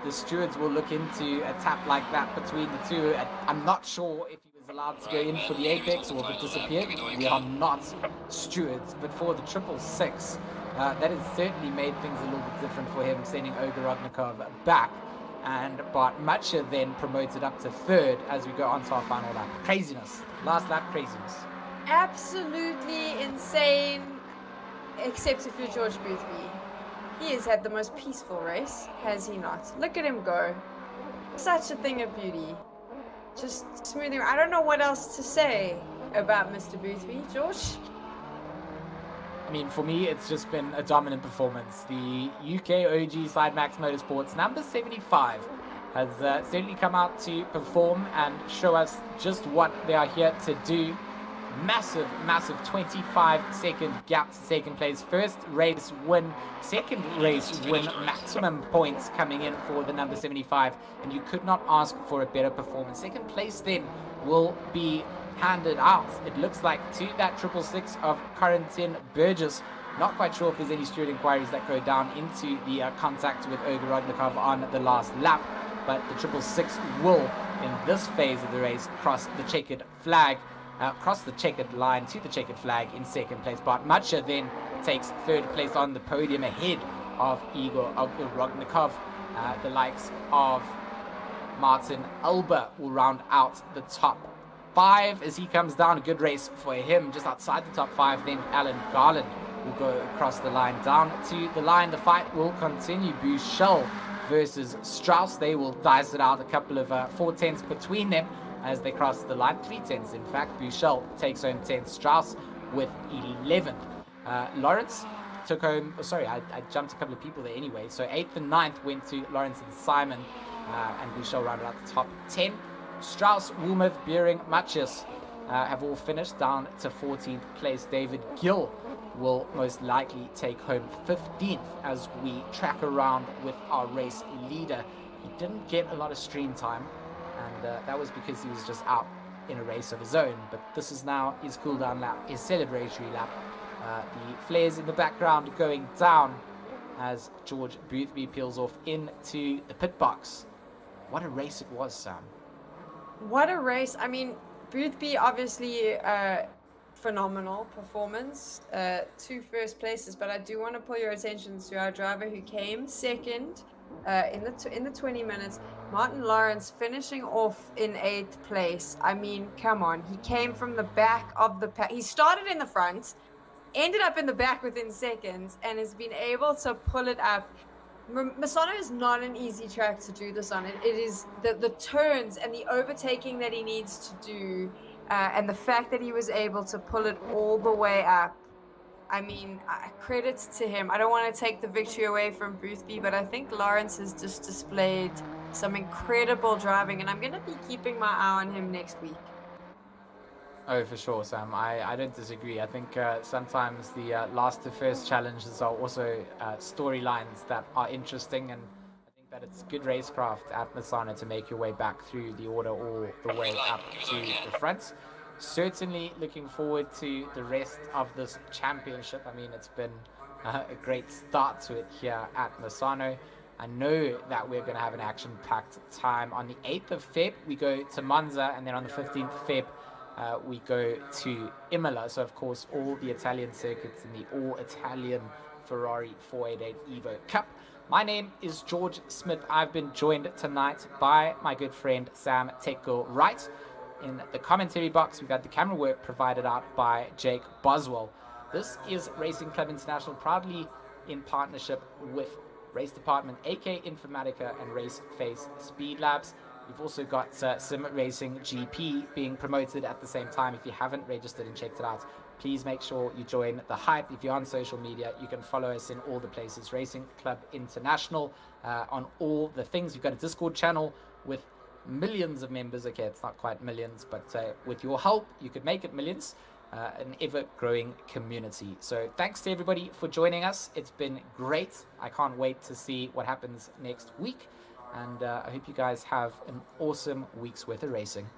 the stewards will look into a tap like that between the two. I'm not sure if he was allowed to go in for the apex or if it disappeared. We are not stewards, but for the 666, that has certainly made things a little bit different for him, sending Ognar Ognikov back. And Bart Macha then promoted up to 3rd as we go on to our final lap. Craziness. Last lap craziness. Absolutely insane. Except if you're George Boothby. He has had the most peaceful race, has he not? Look at him go. Such a thing of beauty. Just smoothing. I don't know what else to say about Mr. Boothby. George? I mean, for me, it's just been a dominant performance. The UK OG Side Max Motorsports number 75 has certainly come out to perform and show us just what they are here to do. Massive 25-second gap to second place. First race win, second race win, maximum points coming in for the number 75, and you could not ask for a better performance. Second place then will be handed out, it looks like, to that 666 of Corentin Burgess. Not quite sure if there's any steward inquiries that go down into the contact with Ogorodnikov on the last lap, but the 666 will, in this phase of the race, cross the checkered flag. Across the checkered line to the checkered flag in second place. Bart Macha then takes third place on the podium ahead of Igor Ogorodnikov. The likes of Martin Alba will round out the top 5 as he comes down. A good race for him. Just outside the top 5, then Alan Garland will go across the line. Down to the line, the fight will continue. Buchel versus Strauss. They will dice it out, a couple of 4/10 between them as they cross the line. 3/10 in fact. Buchel takes home 10th, Strauss with 11th. Lawrence took home, I jumped a couple of people there anyway, so 8th and 9th went to Lawrence and Simon, and Buchel rounded out the top 10. Strauss, Woolmouth, Beering, Matches have all finished down to 14th place. David Gill will most likely take home 15th as we track around with our race leader. He didn't get a lot of stream time, and that was because he was just out in a race of his own. But this is now his cool down lap, his celebratory lap. The flares in the background going down as George Boothby peels off into the pit box. What a race it was, Sam. What a race. I mean, Boothby obviously phenomenal performance, 2 first places, but I do want to pull your attention to our driver who came second in the 20 minutes. Martin Lawrence finishing off in 8th place. I mean, come on. He came from the back of the pack. He started in the front, ended up in the back within seconds, and has been able to pull it up. Misano is not an easy track to do this on. It is the turns and the overtaking that he needs to do, and the fact that he was able to pull it all the way up. I mean, credits to him. I don't want to take the victory away from Boothby, but I think Lawrence has just displayed some incredible driving, and I'm going to be keeping my eye on him next week. Oh, for sure, Sam. I don't disagree. I think sometimes the last to first challenges are also storylines that are interesting, and I think that it's good racecraft at Misano to make your way back through the order all the way up to the front. Certainly looking forward to the rest of this championship. I mean, it's been a great start to it here at Misano. I know that we're going to have an action-packed time. On the 8th of Feb, we go to Monza, and then on the 15th of Feb, we go to Imola. So, of course, all the Italian circuits in the all-Italian Ferrari 488 Evo Cup. My name is George Smith. I've been joined tonight by my good friend Sam Tekko Wright. In the commentary box, we've had the camera work provided out by Jake Boswell. This is Racing Club International, proudly in partnership with Race Department, AK Informatica, and Race Face Speed Labs. We've also got Sim Racing GP being promoted at the same time. If you haven't registered and checked it out, please make sure you join the hype. If you're on social media, you can follow us in all the places. Racing Club International on all the things. We've got a Discord channel with millions of members. Okay, it's not quite millions, but with your help, you could make it millions. An ever-growing community. So thanks to everybody for joining us. It's been great. I can't wait to see what happens next week. And I hope you guys have an awesome week's worth of racing.